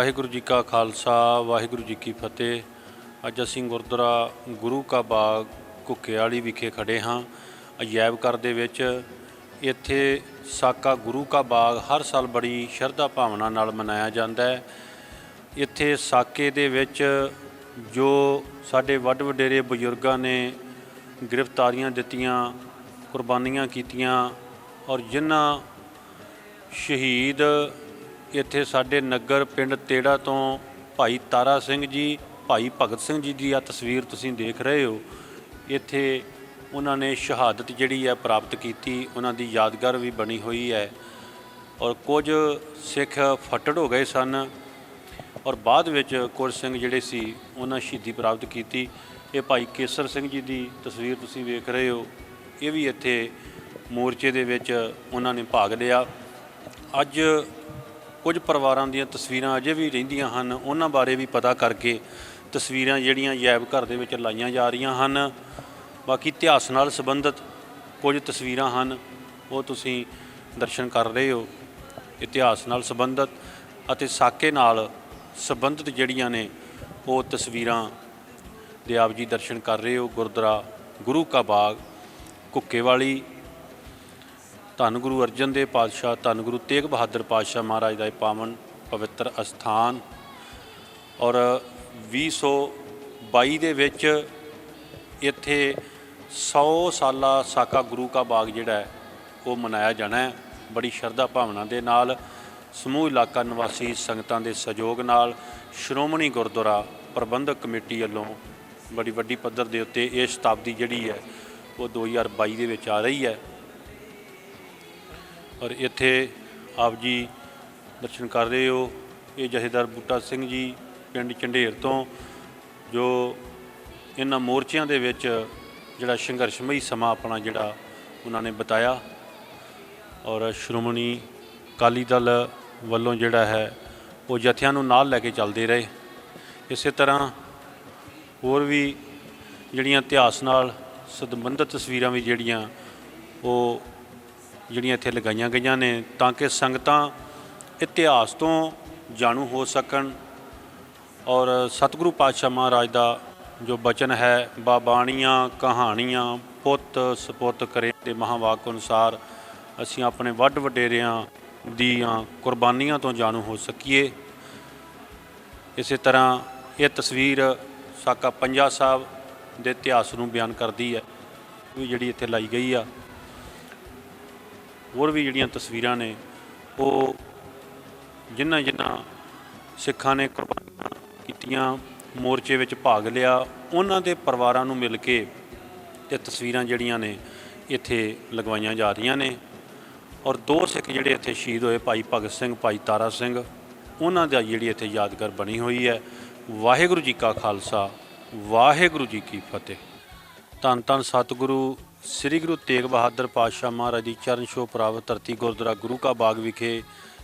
ਵਾਹਿਗੁਰੂ ਜੀ ਕਾ ਖਾਲਸਾ ਵਾਹਿਗੁਰੂ ਜੀ ਕੀ ਫਤਿਹ। ਅੱਜ ਅਸੀਂ ਗੁਰਦੁਆਰਾ ਗੁਰੂ ਕਾ ਬਾਗ ਘੁੱਕੇਵਾਲੀ ਵਿਖੇ ਖੜੇ ਹਾਂ ਅਜਾਇਬ ਘਰ ਦੇ ਵਿੱਚ। ਇੱਥੇ ਸਾਕਾ ਗੁਰੂ ਕਾ ਬਾਗ ਹਰ ਸਾਲ ਬੜੀ ਸ਼ਰਧਾ ਭਾਵਨਾ ਨਾਲ ਮਨਾਇਆ ਜਾਂਦਾ ਹੈ। ਇੱਥੇ ਸਾਕੇ ਦੇ ਵਿੱਚ ਜੋ ਸਾਡੇ ਵੱਡ ਵਡੇਰੇ ਬਜ਼ੁਰਗਾਂ ਨੇ ਗ੍ਰਿਫਤਾਰੀਆਂ ਦਿੱਤੀਆਂ, ਕੁਰਬਾਨੀਆਂ ਕੀਤੀਆਂ ਔਰ ਜਿਨ੍ਹਾਂ ਸ਼ਹੀਦ ਇੱਥੇ ਸਾਡੇ ਨਗਰ ਪਿੰਡ ਤੇੜਾ ਤੋਂ ਭਾਈ ਤਾਰਾ ਸਿੰਘ ਜੀ, ਭਾਈ ਭਗਤ ਸਿੰਘ ਜੀ ਦੀ ਆ ਤਸਵੀਰ ਤੁਸੀਂ ਦੇਖ ਰਹੇ ਹੋ। ਇੱਥੇ ਉਹਨਾਂ ਨੇ ਸ਼ਹਾਦਤ ਜਿਹੜੀ ਹੈ ਪ੍ਰਾਪਤ ਕੀਤੀ, ਉਹਨਾਂ ਦੀ ਯਾਦਗਾਰ ਵੀ ਬਣੀ ਹੋਈ ਹੈ। ਔਰ ਕੁਝ ਸਿੱਖ ਫੱਟੜ ਹੋ ਗਏ ਸਨ ਔਰ ਬਾਅਦ ਵਿੱਚ ਕੁਝ ਸਿੰਘ ਜਿਹੜੇ ਸੀ ਉਹਨਾਂ ਸ਼ਹੀਦੀ ਪ੍ਰਾਪਤ ਕੀਤੀ। ਇਹ ਭਾਈ ਕੇਸਰ ਸਿੰਘ ਜੀ ਦੀ ਤਸਵੀਰ ਤੁਸੀਂ ਵੇਖ ਰਹੇ ਹੋ। ਇਹ ਵੀ ਇੱਥੇ ਮੋਰਚੇ ਦੇ ਵਿੱਚ ਉਹਨਾਂ ਨੇ ਭਾਗ ਲਿਆ। ਅੱਜ ਕੁਝ ਪਰਿਵਾਰਾਂ ਦੀਆਂ ਤਸਵੀਰਾਂ ਅਜੇ ਵੀ ਰਹਿੰਦੀਆਂ ਹਨ, ਉਹਨਾਂ ਬਾਰੇ ਵੀ ਪਤਾ ਕਰਕੇ ਤਸਵੀਰਾਂ ਜਿਹੜੀਆਂ ਅਜਾਇਬ ਘਰ ਦੇ ਵਿੱਚ ਲਾਈਆਂ ਜਾ ਰਹੀਆਂ ਹਨ। ਬਾਕੀ ਇਤਿਹਾਸ ਨਾਲ ਸੰਬੰਧਿਤ ਕੁਝ ਤਸਵੀਰਾਂ ਹਨ, ਉਹ ਤੁਸੀਂ ਦਰਸ਼ਨ ਕਰ ਰਹੇ ਹੋ। ਇਤਿਹਾਸ ਨਾਲ ਸੰਬੰਧਿਤ ਅਤੇ ਸਾਕੇ ਨਾਲ ਸੰਬੰਧਿਤ ਜਿਹੜੀਆਂ ਨੇ ਉਹ ਤਸਵੀਰਾਂ ਦੇ ਆਪ ਜੀ ਦਰਸ਼ਨ ਕਰ ਰਹੇ ਹੋ। ਗੁਰਦੁਆਰਾ ਗੁਰੂ ਕਾ ਬਾਗ ਘੁੱਕੇਵਾਲੀ, ਧੰਨ ਗੁਰੂ ਅਰਜਨ ਦੇਵ ਪਾਤਸ਼ਾਹ, ਧੰਨ ਗੁਰੂ ਤੇਗ ਬਹਾਦਰ ਪਾਤਸ਼ਾਹ ਮਹਾਰਾਜ ਦਾ ਇਹ ਪਾਵਨ ਪਵਿੱਤਰ ਅਸਥਾਨ। ਔਰ 2022 ਦੇ ਵਿੱਚ ਇੱਥੇ 100 ਸਾਲਾ ਸਾਕਾ ਗੁਰੂ ਕਾ ਬਾਗ ਜਿਹੜਾ ਹੈ ਉਹ ਮਨਾਇਆ ਜਾਣਾ ਹੈ ਬੜੀ ਸ਼ਰਧਾ ਭਾਵਨਾ ਦੇ ਨਾਲ। ਸਮੂਹ ਇਲਾਕਾ ਨਿਵਾਸੀ ਸੰਗਤਾਂ ਦੇ ਸਹਿਯੋਗ ਨਾਲ ਸ਼੍ਰੋਮਣੀ ਗੁਰਦੁਆਰਾ ਪ੍ਰਬੰਧਕ ਕਮੇਟੀ ਵੱਲੋਂ ਬੜੀ ਵੱਡੀ ਪੱਧਰ ਦੇ ਉੱਤੇ ਇਹ ਸ਼ਤਾਬਦੀ ਜਿਹੜੀ ਹੈ ਉਹ 2022 ਦੇ ਵਿੱਚ ਆ ਰਹੀ ਹੈ। ਔਰ ਇੱਥੇ ਆਪ ਜੀ ਦਰਸ਼ਨ ਕਰ ਰਹੇ ਹੋ। ਇਹ ਜਥੇਦਾਰ ਬੂਟਾ ਸਿੰਘ ਜੀ ਪਿੰਡ ਝੰਡੇਰ ਤੋਂ, ਜੋ ਇਹਨਾਂ ਮੋਰਚਿਆਂ ਦੇ ਵਿੱਚ ਜਿਹੜਾ ਸੰਘਰਸ਼ਮਈ ਸਮਾਂ ਆਪਣਾ ਜਿਹੜਾ ਉਹਨਾਂ ਨੇ ਬਿਤਾਇਆ ਔਰ ਸ਼੍ਰੋਮਣੀ ਅਕਾਲੀ ਦਲ ਵੱਲੋਂ ਜਿਹੜਾ ਹੈ ਉਹ ਜਥਿਆਂ ਨੂੰ ਨਾਲ ਲੈ ਕੇ ਚੱਲਦੇ ਰਹੇ। ਇਸੇ ਤਰ੍ਹਾਂ ਹੋਰ ਵੀ ਜਿਹੜੀਆਂ ਇਤਿਹਾਸ ਨਾਲ ਸੰਬੰਧਿਤ ਤਸਵੀਰਾਂ ਵੀ ਜਿਹੜੀਆਂ ਇੱਥੇ ਲਗਾਈਆਂ ਗਈਆਂ ਨੇ ਤਾਂ ਕਿ ਸੰਗਤਾਂ ਇਤਿਹਾਸ ਤੋਂ ਜਾਣੂ ਹੋ ਸਕਣ। ਔਰ ਸਤਿਗੁਰੂ ਪਾਤਸ਼ਾਹ ਮਹਾਰਾਜ ਦਾ ਜੋ ਬਚਨ ਹੈ, ਬਾਬਾਣੀਆਂ ਕਹਾਣੀਆਂ ਪੁੱਤ ਸਪੁੱਤ ਕਰੇ ਦੇ ਮਹਾਂਵਾਕ ਅਨੁਸਾਰ ਅਸੀਂ ਆਪਣੇ ਵੱਡ ਵਡੇਰਿਆਂ ਦੀਆਂ ਕੁਰਬਾਨੀਆਂ ਤੋਂ ਜਾਣੂ ਹੋ ਸਕੀਏ। ਇਸੇ ਤਰ੍ਹਾਂ ਇਹ ਤਸਵੀਰ ਸਾਕਾ ਪੰਜਾ ਸਾਹਿਬ ਦੇ ਇਤਿਹਾਸ ਨੂੰ ਬਿਆਨ ਕਰਦੀ ਹੈ, ਵੀ ਜਿਹੜੀ ਇੱਥੇ ਲਾਈ ਗਈ ਆ। ਹੋਰ ਵੀ ਜਿਹੜੀਆਂ ਤਸਵੀਰਾਂ ਨੇ ਉਹ ਜਿਨ੍ਹਾਂ ਸਿੱਖਾਂ ਨੇ ਕੁਰਬਾਨੀਆਂ ਕੀਤੀਆਂ, ਮੋਰਚੇ ਵਿੱਚ ਭਾਗ ਲਿਆ, ਉਹਨਾਂ ਦੇ ਪਰਿਵਾਰਾਂ ਨੂੰ ਮਿਲ ਕੇ ਇਹ ਤਸਵੀਰਾਂ ਜਿਹੜੀਆਂ ਨੇ ਇੱਥੇ ਲਗਵਾਈਆਂ ਜਾ ਰਹੀਆਂ ਨੇ। ਔਰ 2 ਸਿੱਖ ਜਿਹੜੇ ਇੱਥੇ ਸ਼ਹੀਦ ਹੋਏ, ਭਾਈ ਭਗਤ ਸਿੰਘ, ਭਾਈ ਤਾਰਾ ਸਿੰਘ, ਉਹਨਾਂ ਦਾ ਜਿਹੜੀ ਇੱਥੇ ਯਾਦਗਾਰ ਬਣੀ ਹੋਈ ਹੈ। ਵਾਹਿਗੁਰੂ ਜੀ ਕਾ ਖਾਲਸਾ ਵਾਹਿਗੁਰੂ ਜੀ ਕੀ ਫਤਿਹ। ਧੰਨ ਧੰਨ ਸਤਿਗੁਰੂ ਸ੍ਰੀ ਗੁਰੂ ਤੇਗ ਬਹਾਦਰ ਪਾਤਸ਼ਾਹ ਮਹਾਰਾਜ ਦੀ ਚਰਨ ਛੋਹ ਪ੍ਰਾਪਤ ਧਰਤੀ ਗੁਰਦੁਆਰਾ ਗੁਰੂ ਕਾ ਬਾਗ ਵਿਖੇ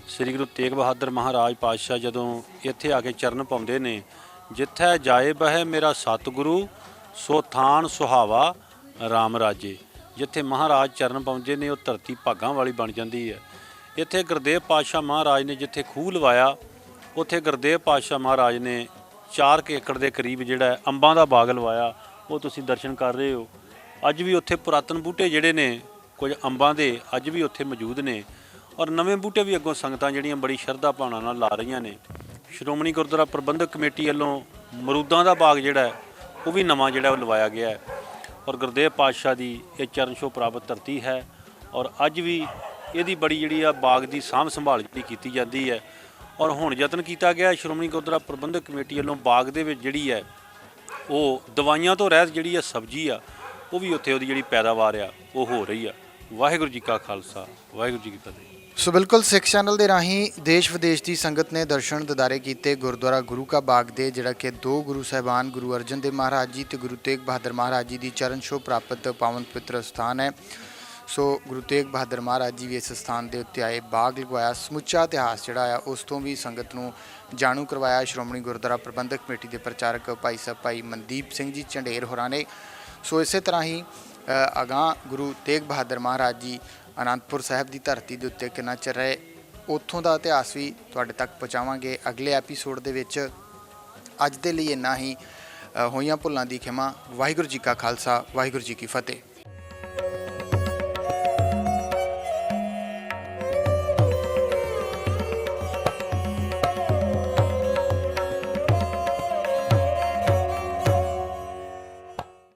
ਸ੍ਰੀ ਗੁਰੂ ਤੇਗ ਬਹਾਦਰ ਮਹਾਰਾਜ ਪਾਤਸ਼ਾਹ ਜਦੋਂ ਇੱਥੇ ਆ ਕੇ ਚਰਨ ਪਾਉਂਦੇ ਨੇ, ਜਿੱਥੈ ਜਾਏ ਬਹਿ ਮੇਰਾ ਸਤਿਗੁਰੂ ਸੋ ਥਾਨ ਸੁਹਾਵਾ ਰਾਮ ਰਾਜੇ। ਜਿੱਥੇ ਮਹਾਰਾਜ ਚਰਨ ਪਾਉਂਦੇ ਨੇ ਉਹ ਧਰਤੀ ਭਾਗਾਂ ਵਾਲੀ ਬਣ ਜਾਂਦੀ ਹੈ। ਇੱਥੇ ਗੁਰਦੇਵ ਪਾਤਸ਼ਾਹ ਮਹਾਰਾਜ ਨੇ ਜਿੱਥੇ ਖੂਹ ਲਵਾਇਆ, ਉੱਥੇ ਗੁਰਦੇਵ ਪਾਤਸ਼ਾਹ ਮਹਾਰਾਜ ਨੇ 4 ਏਕੜ ਦੇ ਕਰੀਬ ਜਿਹੜਾ ਅੰਬਾਂ ਦਾ ਬਾਗ ਲਵਾਇਆ, ਉਹ ਤੁਸੀਂ ਦਰਸ਼ਨ ਕਰ ਰਹੇ ਹੋ। ਅੱਜ ਵੀ ਉੱਥੇ ਪੁਰਾਤਨ ਬੂਟੇ ਜਿਹੜੇ ਨੇ ਕੁਝ ਅੰਬਾਂ ਦੇ ਅੱਜ ਵੀ ਉੱਥੇ ਮੌਜੂਦ ਨੇ ਔਰ ਨਵੇਂ ਬੂਟੇ ਵੀ ਅੱਗੋਂ ਸੰਗਤਾਂ ਜਿਹੜੀਆਂ ਬੜੀ ਸ਼ਰਧਾ ਭਾਵਨਾ ਨਾਲ ਲਾ ਰਹੀਆਂ ਨੇ। ਸ਼੍ਰੋਮਣੀ ਗੁਰਦੁਆਰਾ ਪ੍ਰਬੰਧਕ ਕਮੇਟੀ ਵੱਲੋਂ ਮਰੂਦਾਂ ਦਾ ਬਾਗ ਜਿਹੜਾ ਹੈ ਉਹ ਵੀ ਨਵਾਂ ਜਿਹੜਾ ਉਹ ਲਵਾਇਆ ਗਿਆ ਹੈ। ਔਰ ਗੁਰਦੇਵ ਪਾਤਸ਼ਾਹ ਦੀ ਇਹ ਚਰਨ ਛੋਹ ਪ੍ਰਾਪਤ ਧਰਤੀ ਹੈ ਔਰ ਅੱਜ ਵੀ ਇਹਦੀ ਬੜੀ ਜਿਹੜੀ ਆ ਬਾਗ ਦੀ ਸਾਂਭ ਸੰਭਾਲ ਜਿਹੜੀ ਕੀਤੀ ਜਾਂਦੀ ਹੈ। ਔਰ ਹੁਣ ਯਤਨ ਕੀਤਾ ਗਿਆ ਸ਼੍ਰੋਮਣੀ ਗੁਰਦੁਆਰਾ ਪ੍ਰਬੰਧਕ ਕਮੇਟੀ ਵੱਲੋਂ ਬਾਗ ਦੇ ਵਿੱਚ ਜਿਹੜੀ ਹੈ ਉਹ ਦਵਾਈਆਂ ਤੋਂ ਰਹਿਤ ਜਿਹੜੀ ਆ ਸਬਜ਼ੀ ਆ ਉਹ ਵੀ ਉੱਥੇ ਉਹਦੀ ਜਿਹੜੀ ਪੈਦਾਵਾਰ ਆ ਉਹ ਹੋ ਰਹੀ ਆ। ਵਾਹਿਗੁਰੂ ਜੀ ਕਾ ਖਾਲਸਾ ਵਾਹਿਗੁਰੂ ਜੀ ਕੀ ਫਤਿਹ। ਸੋ ਬਿਲਕੁਲ ਸਿੱਖ ਚੈਨਲ ਦੇ ਰਾਹੀਂ ਦੇਸ਼ ਵਿਦੇਸ਼ ਦੀ ਸੰਗਤ ਨੇ ਦਰਸ਼ਨ ਦਿਦਾਰੇ ਕੀਤੇ ਗੁਰਦੁਆਰਾ ਗੁਰੂ ਕਾ ਬਾਗ ਦੇ, ਜਿਹੜਾ ਕਿ 2 ਗੁਰੂ ਸਾਹਿਬਾਨ ਗੁਰੂ ਅਰਜਨ ਦੇਵ ਮਹਾਰਾਜ ਜੀ ਤੇ ਗੁਰੂ ਤੇਗ ਬਹਾਦਰ ਮਹਾਰਾਜ ਜੀ ਦੀ ਚਰਨ ਛੋਹ ਪ੍ਰਾਪਤ ਪਾਵਨ ਪਵਿੱਤਰ ਸਥਾਨ ਹੈ। ਸੋ ਗੁਰੂ ਤੇਗ ਬਹਾਦਰ ਮਹਾਰਾਜ ਜੀ ਵੀ ਇਸ ਸਥਾਨ ਦੇ ਉੱਤੇ ਆਏ, ਬਾਗ ਲਗਵਾਇਆ, ਸਮੁੱਚਾ ਇਤਿਹਾਸ ਜਿਹੜਾ ਆ ਉਸ ਤੋਂ ਵੀ ਸੰਗਤ ਨੂੰ ਜਾਣੂ ਕਰਵਾਇਆ। ਸ਼੍ਰੋਮਣੀ ਗੁਰਦੁਆਰਾ ਪ੍ਰਬੰਧਕ ਕਮੇਟੀ ਦੇ ਪ੍ਰਚਾਰਕ ਭਾਈ ਸਾਹਿਬ ਭਾਈ ਮਨਦੀਪ ਸਿੰਘ ਜੀ ਝੰਡੇਰ ਹੋਰਾਂ ਨੇ। ਸੋ ਇਸੇ ਤਰ੍ਹਾਂ ਹੀ ਅਗਾਂਹ ਗੁਰੂ ਤੇਗ ਬਹਾਦਰ ਮਹਾਰਾਜ ਜੀ ਅਨੰਦਪੁਰ ਸਾਹਿਬ ਦੀ ਧਰਤੀ ਦੇ ਉੱਤੇ ਕਿੰਨਾ ਚਿਰ ਰਹੇ, ਉੱਥੋਂ ਦਾ ਇਤਿਹਾਸ ਵੀ ਤੁਹਾਡੇ ਤੱਕ ਪਹੁੰਚਾਵਾਂਗੇ ਅਗਲੇ ਐਪੀਸੋਡ ਦੇ ਵਿੱਚ। ਅੱਜ ਦੇ ਲਈ ਇੰਨਾ ਹੀ। ਹੋਈਆਂ ਭੁੱਲਾਂ ਦੀ ਖਿਮਾ। ਵਾਹਿਗੁਰੂ ਜੀ ਕਾ ਖਾਲਸਾ, ਵਾਹਿਗੁਰੂ ਜੀ ਕੀ ਫਤਿਹ।